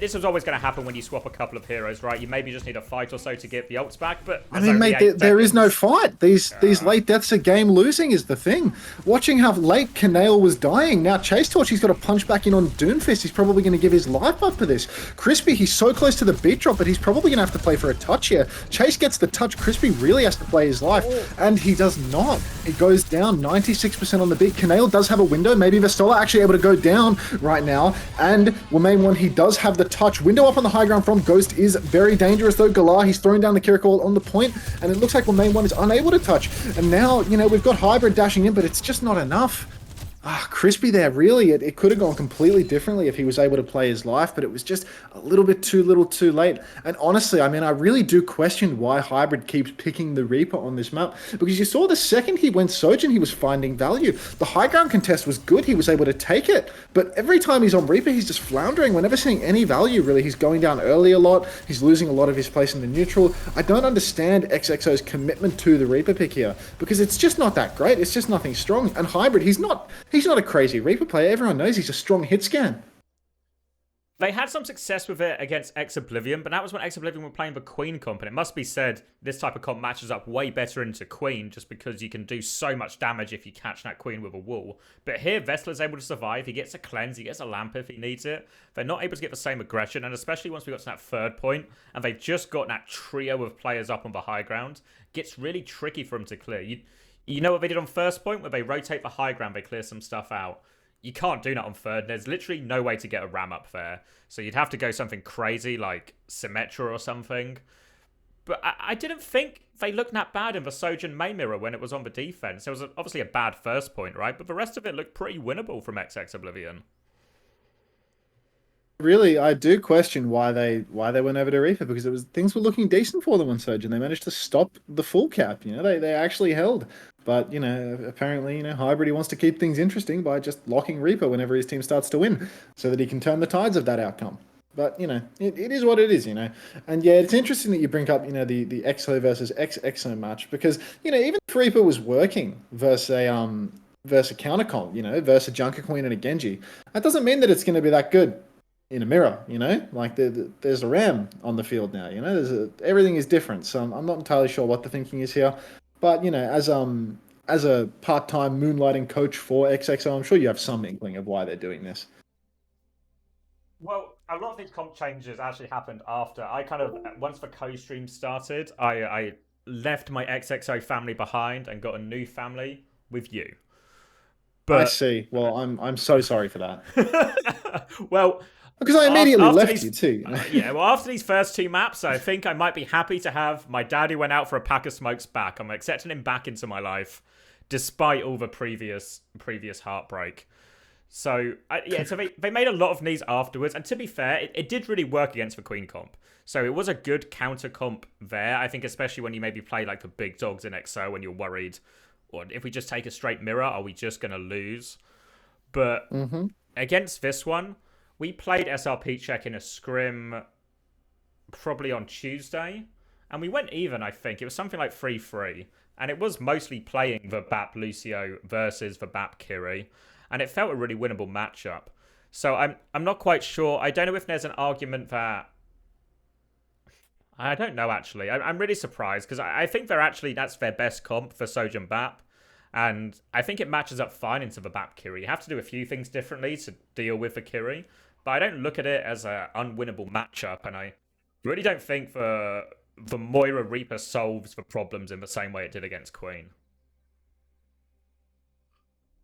this was always going to happen when you swap a couple of heroes, right? You maybe just need a fight or so to get the ults back, but I mean, mate, there is no fight. These late deaths are game losing is the thing. Watching how late Kanail was dying. Now Chase Torch, he's got to punch back in on Doomfist. He's probably going to give his life up for this. Crispy, he's so close to the beat drop, but he's probably going to have to play for a touch here. Chase gets the touch. Crispy really has to play his life, and he does not. It goes down 96% on the beat. Kanail does have a window. Maybe Vestola actually able to go down right now, and Remain 1, he does have the touch. Window up on the high ground from Ghost is very dangerous, though. Galar, he's throwing down the Kiriko on the point, and it looks like Remain 1 is unable to touch. And now, you know, we've got Hybrid dashing in, but it's just not enough. Crispy there, really. It could have gone completely differently if he was able to play his life, but it was just a little bit too little too late. And honestly, I mean, I really do question why Hybrid keeps picking the Reaper on this map, because you saw the second he went Sojourn, he was finding value. The high ground contest was good, he was able to take it, but every time he's on Reaper, he's just floundering. We're never seeing any value, really. He's going down early a lot, he's losing a lot of his place in the neutral. I don't understand XXO's commitment to the Reaper pick here, because it's just not that great, it's just nothing strong. And Hybrid, he's not a crazy Reaper player. Everyone knows he's a strong hit scan. They had some success with it against Ex-Oblivion, but that was when Ex-Oblivion were playing the Queen comp, and it must be said, this type of comp matches up way better into Queen, just because you can do so much damage if you catch that Queen with a wall. But here, Vessler's able to survive, he gets a cleanse, he gets a lamp if he needs it. They're not able to get the same aggression, and especially once we got to that third point, and they've just got that trio of players up on the high ground, it gets really tricky for them to clear. You know what they did on first point, where they rotate the high ground, they clear some stuff out. You can't do that on third. There's literally no way to get a ram up there. So you'd have to go something crazy like Symmetra or something. But I didn't think they looked that bad in the Sojourn main mirror when it was on the defense. It was obviously a bad first point, right? But the rest of it looked pretty winnable from XX Oblivion. Really, I do question why they went over to Reaper, because things were looking decent for them on Sojourn. They managed to stop the full cap. They actually held. But apparently, Hybrid, he wants to keep things interesting by just locking Reaper whenever his team starts to win, so that he can turn the tides of that outcome. But it is what it is. And yeah, it's interesting that you bring up the XO versus XXO match, because even if Reaper was working versus a counter comp, versus a Junker Queen and a Genji, that doesn't mean that it's going to be that good in a mirror. Like there's a Ram on the field now. Everything is different. So I'm not entirely sure what the thinking is here. But as a part-time moonlighting coach for XXO, I'm sure you have some inkling of why they're doing this. Well, a lot of these comp changes actually happened after. I kind of, once the co-stream started, I left my XXO family behind and got a new family with you. But I see. Well, I'm so sorry for that. Well, because I immediately left you too. Yeah, well, after these first two maps, I think I might be happy to have my dad who went out for a pack of smokes back. I'm accepting him back into my life, despite all the previous heartbreak. So, so they made a lot of knees afterwards. And to be fair, it did really work against the Queen comp. So it was a good counter comp there. I think especially when you maybe play like the big dogs in XO when you're worried, or if we just take a straight mirror, are we just going to lose? But against this one, we played SRPeakCheck in a scrim probably on Tuesday, and we went even, I think. It was something like 3-3, and it was mostly playing the BAP Lucio versus the BAP Kiri, and it felt a really winnable matchup. So I'm not quite sure. I don't know if there's an argument that... I don't know, actually. I'm really surprised, because I think that's their best comp for Sojourn BAP. And I think it matches up fine into the BAP Kiri. You have to do a few things differently to deal with the Kiri. But I don't look at it as an unwinnable matchup. And I really don't think the Moira Reaper solves the problems in the same way it did against Queen.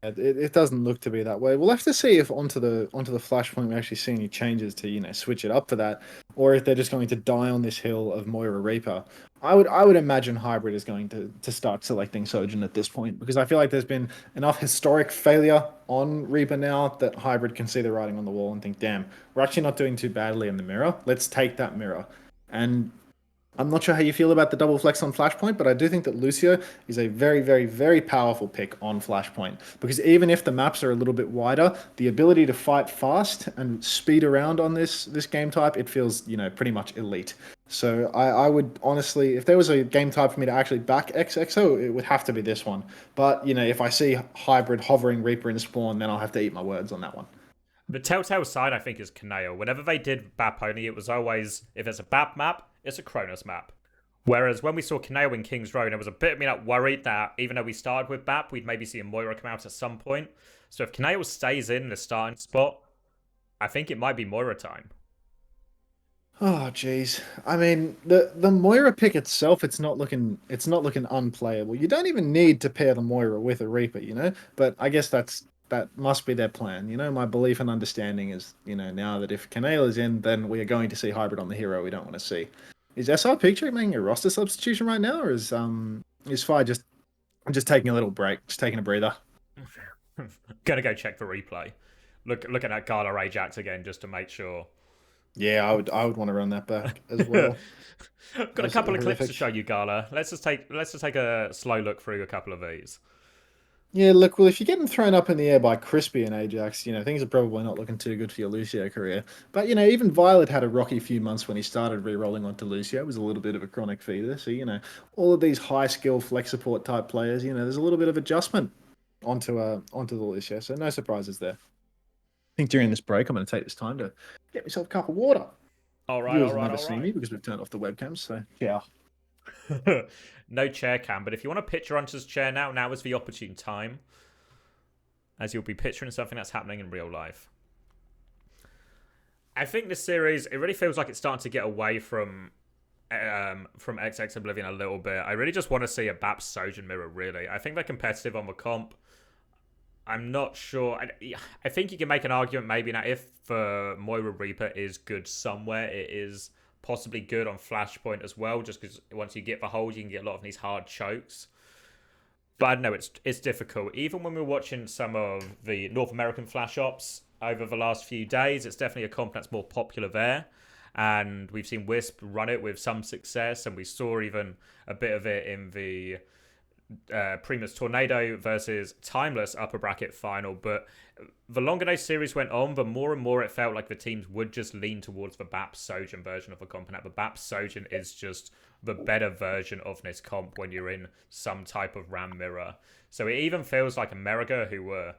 It doesn't look to be that way. We'll have to see if onto the Flashpoint we actually see any changes to switch it up for that, or if they're just going to die on this hill of Moira Reaper. I would imagine Hybrid is going to start selecting Sojourn at this point, because I feel like there's been enough historic failure on Reaper now that Hybrid can see the writing on the wall and think, damn, we're actually not doing too badly in the mirror. Let's take that mirror. And I'm not sure how you feel about the double flex on Flashpoint, but I do think that Lucio is a very, very, very powerful pick on Flashpoint, because even if the maps are a little bit wider, the ability to fight fast and speed around on this game type, it feels, pretty much elite. So I would honestly, if there was a game type for me to actually back XXO, it would have to be this one. But, if I see Hybrid hovering Reaper in spawn, then I'll have to eat my words on that one. The telltale sign, I think, is Kaneo. Whenever they did BAP only, it was always, if it's a BAP map, it's a Kronos map. Whereas when we saw Kaneo in King's Row, there was a bit of me worried that even though we started with BAP, we'd maybe see a Moira come out at some point. So if Kaneo stays in the starting spot, I think it might be Moira time. Oh jeez. I mean, the Moira pick itself, it's not looking unplayable. You don't even need to pair the Moira with a Reaper, But I guess that must be their plan. My belief and understanding is, now that if Kaneo is in, then we are going to see Hybrid on the hero we don't want to see. Is SRPeakCheck making a roster substitution right now, or is Fire just taking a little break, just taking a breather? Gonna go check the replay. Looking at Gala Ajax again just to make sure. Yeah, I would want to run that back as well. Got a couple of clips to show you, Gala. Let's just take a slow look through a couple of these. Yeah, look, well, if you're getting thrown up in the air by Crispy and Ajax, you know, things are probably not looking too good for your Lucio career. But, you know, even Violet had a rocky few months when he started re-rolling onto Lucio. It was a little bit of a chronic feeder. So, you know, all of these high-skill flex support type players, you know, there's a little bit of adjustment onto the Lucio. So no surprises there. I think during this break, I'm going to take this time to get myself a cup of water. All right, Viewers all will right, never all see right. me because we've turned off the webcams. So, yeah. No chair cam, but if you want to picture Hunter's chair now is the opportune time, as you'll be picturing something that's happening in real life. I think this series, it really feels like it's starting to get away from XX Oblivion a little bit. I really just want to see a BAPS Sojin mirror, really. I think they're competitive on the comp. I'm not sure. I think you can make an argument maybe now if Moira Reaper is good somewhere, it is possibly good on Flashpoint as well, just because once you get the hold, you can get a lot of these hard chokes. But I don't know, it's difficult. Even when we're watching some of the North American Flash Ops over the last few days, it's definitely a comp that's more popular there. And we've seen Wisp run it with some success, and we saw even a bit of it in the Primus Tornado versus Timeless upper bracket final. But the longer those series went on, the more and more it felt like the teams would just lean towards the BAPS Sojin version of the comp. And the BAPS Sojin is just the better version of this comp when you're in some type of RAM mirror. So it even feels like America, who were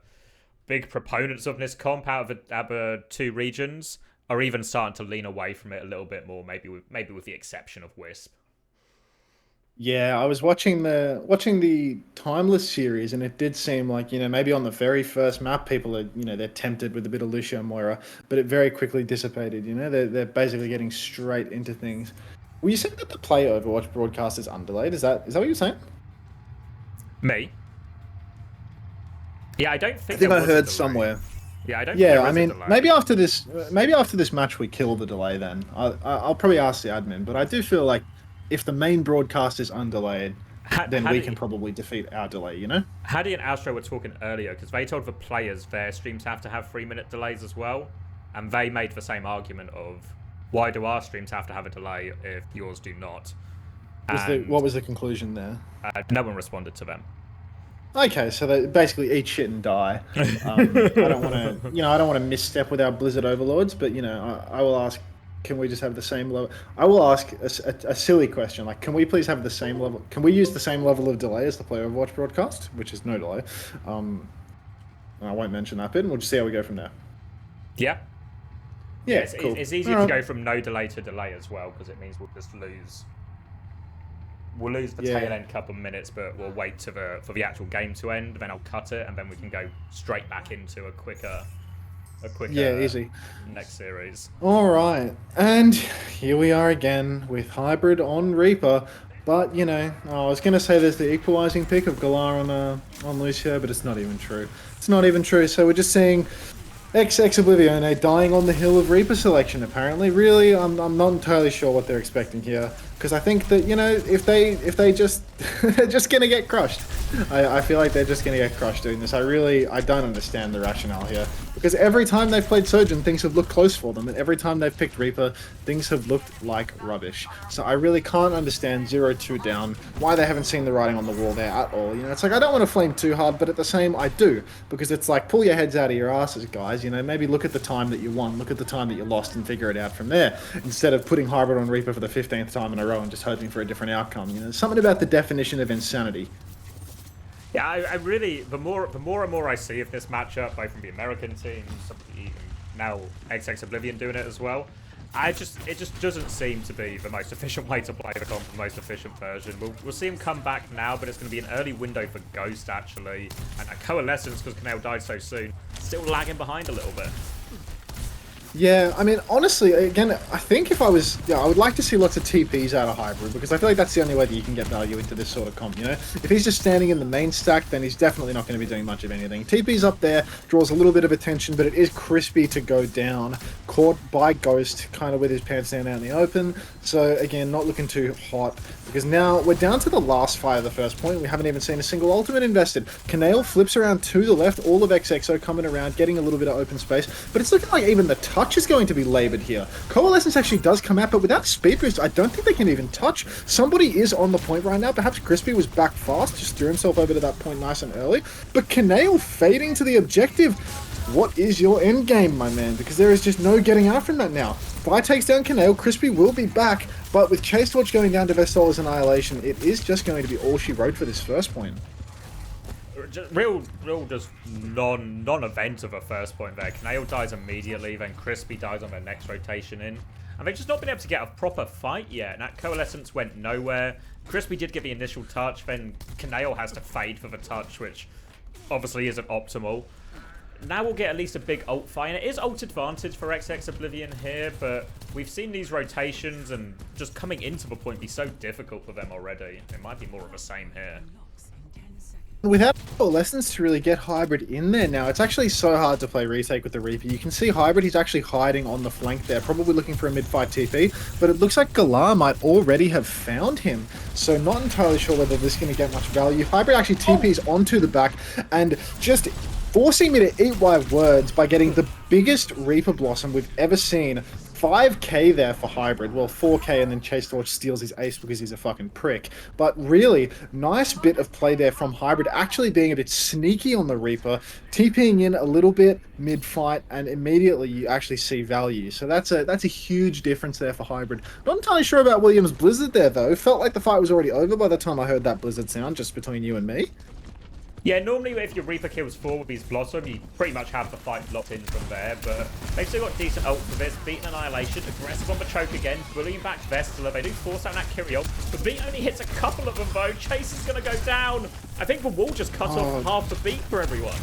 big proponents of this comp out of the two regions, are even starting to lean away from it a little bit more, maybe with the exception of Wisp. Yeah, I was watching the Timeless series, and it did seem like, you know, maybe on the very first map, people are, you know, they're tempted with a bit of Lucio Moira, but it very quickly dissipated. You know, they're basically getting straight into things. Were you saying that the play Overwatch broadcast is undelayed? Is that what you're saying? Me? Yeah, I don't think. I think I heard somewhere. Yeah, I don't. Yeah, I mean, maybe after this match we kill the delay. Then I'll probably ask the admin, but I do feel like if the main broadcast is undelayed, then we can probably defeat our delay, you know? Haddy and Astro were talking earlier, because they told the players their streams have to have 3-minute delays as well, and they made the same argument of, why do our streams have to have a delay if yours do not? What was the conclusion there? No one responded to them. Okay, so they basically eat shit and die. I don't want to misstep with our Blizzard overlords, but, you know, I will ask, can we just have the same level? I will ask a silly question, like, can we please have the same level? Can we use the same level of delay as the Play Overwatch broadcast, which is no delay? I won't mention that bit, and we'll just see how we go from there. Yeah. Yeah, cool. It's easier to go from no delay to delay as well, because it means we'll just lose. We'll lose the tail end couple of minutes, but we'll wait for the actual game to end, then I'll cut it, and then we can go straight back into a quicker easy next series. All right, and here we are again with Hybrid on Reaper, but you know, I was gonna say there's the equalizing pick of Galar on Lucio, but it's not even true. It's not even true. So we're just seeing XX Oblivion dying on the hill of Reaper selection. Apparently, really, I'm not entirely sure what they're expecting here, because I think that, you know, if they just they're just gonna get crushed. I feel like they're just gonna get crushed doing this. I don't understand the rationale here, because every time they've played Sojin, things have looked close for them, and every time they've picked Reaper, things have looked like rubbish. So I really can't understand 0-2 down, why they haven't seen the writing on the wall there at all. You know, it's like, I don't want to flame too hard, but at the same, I do, because it's like, pull your heads out of your asses, guys. You know, maybe look at the time that you won, look at the time that you lost, and figure it out from there, instead of putting Hybrid on Reaper for the 15th time in a row and just hoping for a different outcome. You know, something about the definition of insanity. Yeah, I really, the more and more I see of this matchup, both from the American teams, now XX Oblivion doing it as well, it just doesn't seem to be the most efficient way to play the comp, the most efficient version. We'll see him come back now, but it's going to be an early window for Ghost, actually. And Coalescence, because Canale died so soon, still lagging behind a little bit. Yeah, I mean, honestly, again, I think if I was, I would like to see lots of TPs out of Hybrid, because I feel like that's the only way that you can get value into this sort of comp, you know? If he's just standing in the main stack, then he's definitely not going to be doing much of anything. TP's up there, draws a little bit of attention, but it is crispy to go down, caught by Ghost, kind of with his pants down out in the open, so again, not looking too hot, because now we're down to the last fight of the first point. We haven't even seen a single ultimate invested. Canale flips around to the left, all of XXO coming around, getting a little bit of open space, but it's looking like even the touch is going to be laboured here. Coalescence actually does come out, but without speed boost, I don't think they can even touch. Somebody is on the point right now. Perhaps Crispy was back fast, just threw himself over to that point nice and early. But Canale fading to the objective. What is your end game, my man? Because there is just no getting out from that now. Fi takes down Canale, Crispy will be back, but with Chase Torch going down to Vestola's Annihilation, it is just going to be all she wrote for this first point. Real just non-event of a first point there. Canale dies immediately, then Crispy dies on their next rotation in. And they've just not been able to get a proper fight yet. And that Coalescence went nowhere. Crispy did get the initial touch, then Canale has to fade for the touch, which obviously isn't optimal. Now we'll get at least a big ult fight, and it is ult advantage for XX Oblivion here, but we've seen these rotations and just coming into the point be so difficult for them already. It might be more of the same here. Without lessons to really get Hybrid in there now, it's actually so hard to play retake with the Reaper. You can see Hybrid, he's actually hiding on the flank there, probably looking for a mid-fight TP, but it looks like Galar might already have found him. So not entirely sure whether this is going to get much value. Hybrid actually TPs onto the back and just forcing me to eat my words by getting the biggest Reaper Blossom we've ever seen. 5k there for Hybrid. Well, 4k, and then Chase Torch steals his ace because he's a fucking prick. But really, nice bit of play there from Hybrid, actually being a bit sneaky on the Reaper, TPing in a little bit mid-fight, and immediately you actually see value. So that's a huge difference there for Hybrid. Not entirely sure about Williams' Blizzard there, though. Felt like the fight was already over by the time I heard that Blizzard sound, just between you and me. Yeah, normally if your Reaper kills 4 with his Blossom, you pretty much have the fight locked in from there, but they've still got decent ult for this. Beaten Annihilation, aggressive on the choke again, bullying back Vestala. They do force out that Kyriel, but Beat only hits a couple of them though. Chase is going to go down. I think the wall just cut off half the beat for everyone.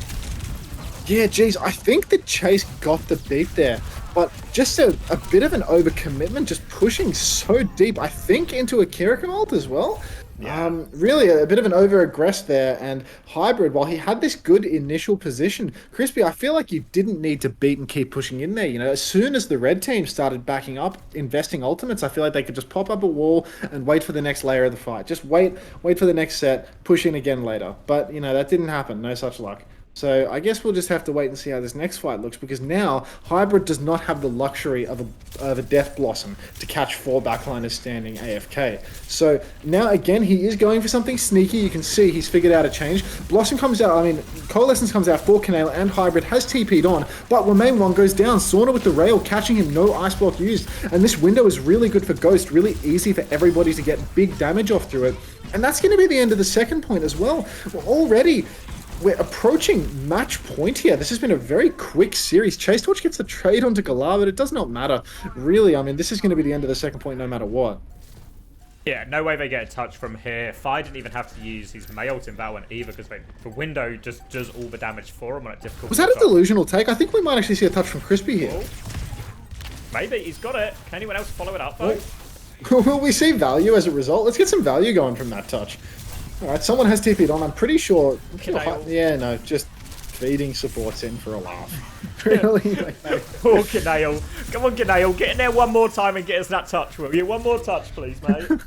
Yeah, geez, I think that Chase got the beat there, but just a bit of an overcommitment, just pushing so deep, I think, into a Kiriko ult as well. Yeah. Really a bit of an over-aggress there, and Hybrid, while he had this good initial position, Crispy, I feel like you didn't need to beat and keep pushing in there. You know, as soon as the red team started backing up, investing ultimates, I feel like they could just pop up a wall and wait for the next layer of the fight. Just wait for the next set, push in again later. But, you know, that didn't happen. No such luck. So I guess we'll just have to wait and see how this next fight looks, because now Hybrid does not have the luxury of a Death Blossom to catch 4 backliners standing AFK. So now again, he is going for something sneaky. You can see he's figured out a change. Blossom comes out, Coalescence comes out for Canale, and Hybrid has TP'd on, but Remain 1 goes down. Sauna with the rail, catching him, no ice block used. And this window is really good for Ghost, really easy for everybody to get big damage off through it. And that's going to be the end of the second point as well. We're approaching match point here. This has been a very quick series. Chase Torch gets the trade onto Galar, but it does not matter. Really, this is going to be the end of the second point no matter what. Yeah, no way they get a touch from here. Fi didn't even have to use his May ult in that one either, because the window just does all the damage for him on a difficult. Was that a delusional take? I think we might actually see a touch from Crispy here. Oh. Maybe, he's got it. Can anyone else follow it up though? Will we see value as a result? Let's get some value going from that touch. Alright, someone has TP'd on, I'm pretty sure. Yeah, no, just feeding supports in for a laugh. Really? Poor Canale. Come on, Canale, get in there one more time and get us that touch, will you? One more touch, please, mate.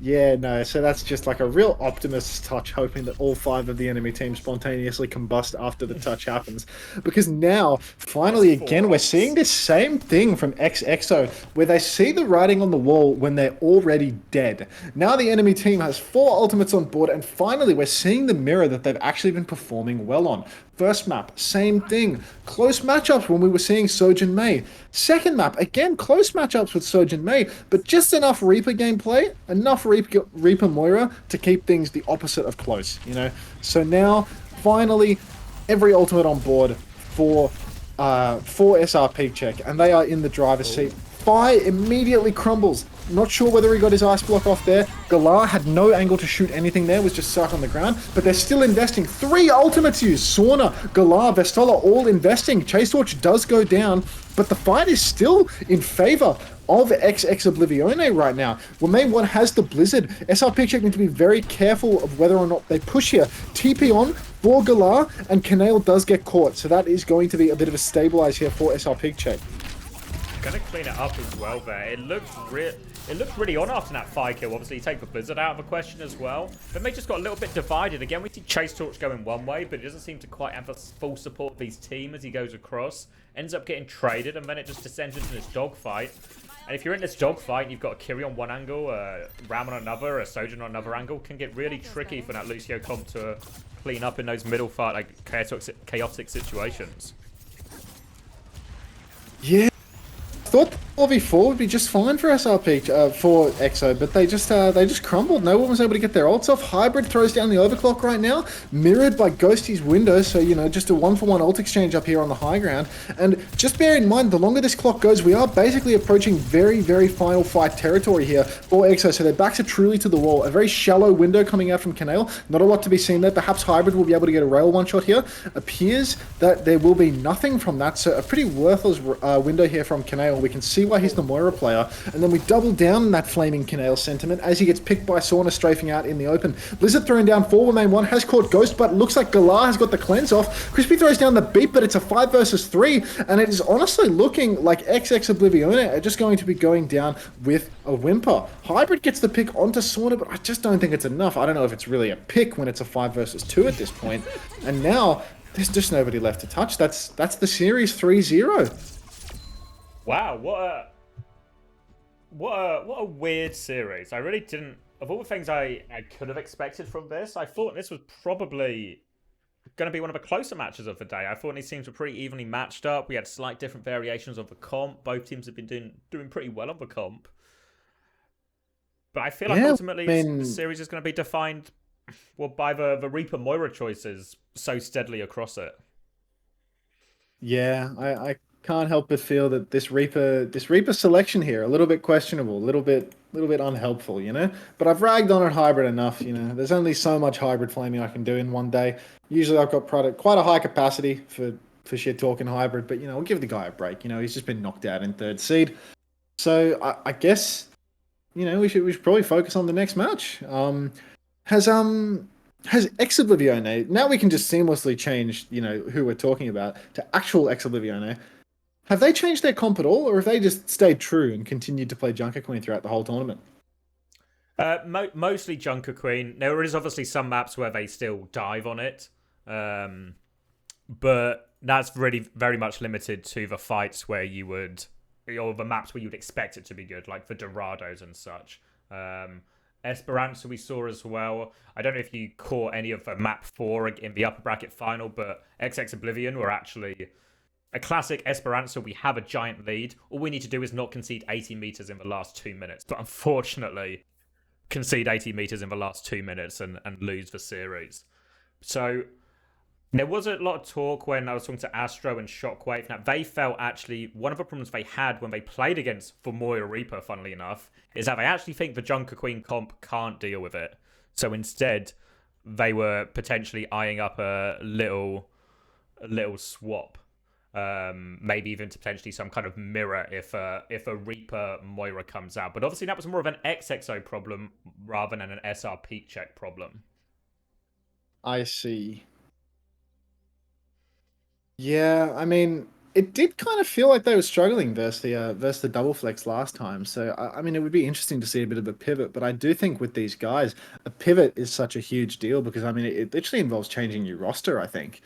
Yeah, no, so that's just like a real optimist's touch, hoping that all 5 of the enemy team spontaneously combust after the touch happens. Because now, finally again, we're seeing this same thing from XXO, where they see the writing on the wall when they're already dead. Now the enemy team has 4 ultimates on board, and finally we're seeing the mirror that they've actually been performing well on. First map, same thing. Close matchups when we were seeing Sojin Mei. Second map, again, close matchups with Sojin Mei, but just enough Reaper gameplay, enough Reaper Moira to keep things the opposite of close, you know? So now, finally, every ultimate on board for SRPeakCheck, and they are in the driver's seat. Spy immediately crumbles. Not sure whether he got his ice block off there. Galar had no angle to shoot anything there, was just sat on the ground, but they're still investing. 3 ultimates used. Sauna, Galar, Vestola all investing. Chase Torch does go down, but the fight is still in favor of XX Oblivione right now. Wame 1 has the Blizzard. SRPeakCheck need to be very careful of whether or not they push here. TP on for Galar, and Canale does get caught, so that is going to be a bit of a stabilize here for SRPeakCheck. Gonna clean it up as well there. It looked really on after that 5 kill. Obviously, you take the Blizzard out of the question as well. But they just got a little bit divided. Again, we see Chase Torch going one way, but it doesn't seem to quite have the full support of his team as he goes across. Ends up getting traded, and then it just descends into this dogfight. And if you're in this dogfight and you've got a Kiri on one angle, a Ram on another, a Sojourn on another angle, can get really tricky for that Lucio comp to clean up in those middle fight, like chaotic situations. Yeah. I thought 4v4 would be just fine for SRP, for EXO, but they just crumbled. No one was able to get their ults off. Hybrid throws down the overclock right now, mirrored by Ghosty's window, so, you know, just a 1-for-1 ult exchange up here on the high ground. And just bear in mind, the longer this clock goes, we are basically approaching very, very final fight territory here for EXO, so their backs are truly to the wall. A very shallow window coming out from Canale. Not a lot to be seen there. Perhaps Hybrid will be able to get a rail one-shot here. Appears that there will be nothing from that, so a pretty worthless window here from Canale. We can see why he's the Moira player, and then we double down on that flaming Canale sentiment as he gets picked by Sauna strafing out in the open. Blizzard throwing down 4 Wame 1, has caught Ghost, but looks like Galar has got the cleanse off. Crispy throws down the beat, but it's a 5 versus 3, and it is honestly looking like XX Oblivione are just going to be going down with a whimper. Hybrid gets the pick onto Sauna, but I just don't think it's enough. I don't know if it's really a pick when it's a 5 versus 2 at this point, and now there's just nobody left to touch. That's the series 3-0. Wow, what a weird series. I really didn't... Of all the things I could have expected from this, I thought this was probably going to be one of the closer matches of the day. I thought these teams were pretty evenly matched up. We had slight different variations of the comp. Both teams have been doing pretty well on the comp. But I feel like ultimately the series is going to be defined by the Reaper Moira choices so steadily across it. Yeah, I can't help but feel that this Reaper selection here a little bit questionable, a little bit unhelpful, you know. But I've ragged on it Hybrid enough, you know. There's only so much Hybrid flaming I can do in one day. Usually I've got quite a high capacity for shit talking Hybrid, but you know, we'll give the guy a break. You know, he's just been knocked out in 3rd seed, so I guess, you know, we should probably focus on the next match. Has Ex Oblivione, now we can just seamlessly change, you know, who we're talking about to actual Ex Oblivione. Have they changed their comp at all, or have they just stayed true and continued to play Junker Queen throughout the whole tournament? Mostly Junker Queen. There is obviously some maps where they still dive on it, but that's really very much limited to the fights where you would, or the maps where you'd expect it to be good, like for Dorados and such. Esperanza we saw as well. I don't know if you caught any of the map 4 in the upper bracket final, but XX Oblivion were actually a classic Esperanza. We have a giant lead. All we need to do is not concede 80 meters in the last 2 minutes. But unfortunately, concede 80 meters in the last 2 minutes and lose the series. So there was a lot of talk when I was talking to Astro and Shockwave. Now, they felt actually one of the problems they had when they played against Moira Reaper, funnily enough, is that they actually think the Junker Queen comp can't deal with it. So instead, they were potentially eyeing up a little swap. Maybe even to potentially some kind of mirror if a Reaper Moira comes out. But obviously that was more of an XXO problem rather than an SRPeakCheck problem. I see. Yeah, I mean, it did kind of feel like they were struggling versus the double flex last time. So, I mean, it would be interesting to see a bit of a pivot. But I do think with these guys, a pivot is such a huge deal because, I mean, it literally involves changing your roster, I think.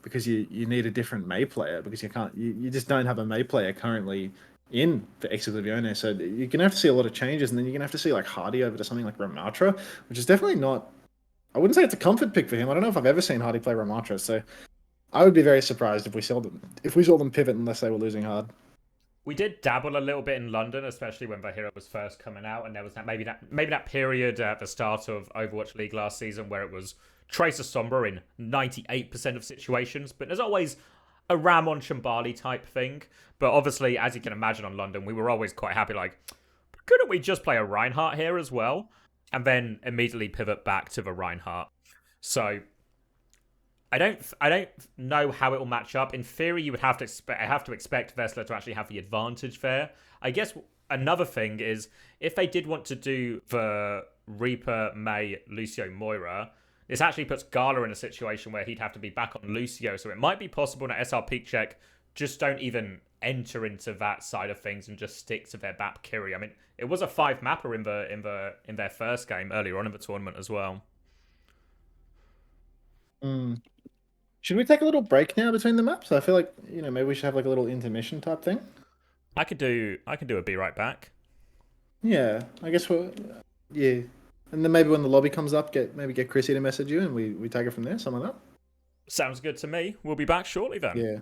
Because you need a different Mei player because you just don't have a Mei player currently in the Ex Oblivione, so you're gonna have to see a lot of changes, and then you're gonna have to see like Hardy over to something like Ramatra, which is definitely not. I wouldn't say it's a comfort pick for him. I don't know if I've ever seen Hardy play Ramatra, so I would be very surprised if we saw them pivot unless they were losing hard. We did dabble a little bit in London, especially when the hero was first coming out, and there was maybe that period at the start of Overwatch League last season where it was Tracer Sombra in 98% of situations, but there's always a Ram on Shambali type thing. But obviously, as you can imagine on London, we were always quite happy, like, couldn't we just play a Reinhardt here as well? And then immediately pivot back to the Reinhardt. So I don't know how it will match up. In theory, you would have to expect Vessler to actually have the advantage there. I guess another thing is if they did want to do the Reaper, May, Lucio, Moira, this actually puts Gala in a situation where he'd have to be back on Lucio. So it might be possible that SRPeakCheck just don't even enter into that side of things and just stick to their BAP Kiri. I mean, it was a 5-mapper in their first game earlier on in the tournament as well. Should we take a little break now between the maps? I feel like, you know, maybe we should have like a little intermission type thing. I can do a be right back. Yeah, I guess yeah. And then maybe when the lobby comes up, get Chrissy to message you and we take it from there, something like that. Sounds good to me. We'll be back shortly then. Yeah.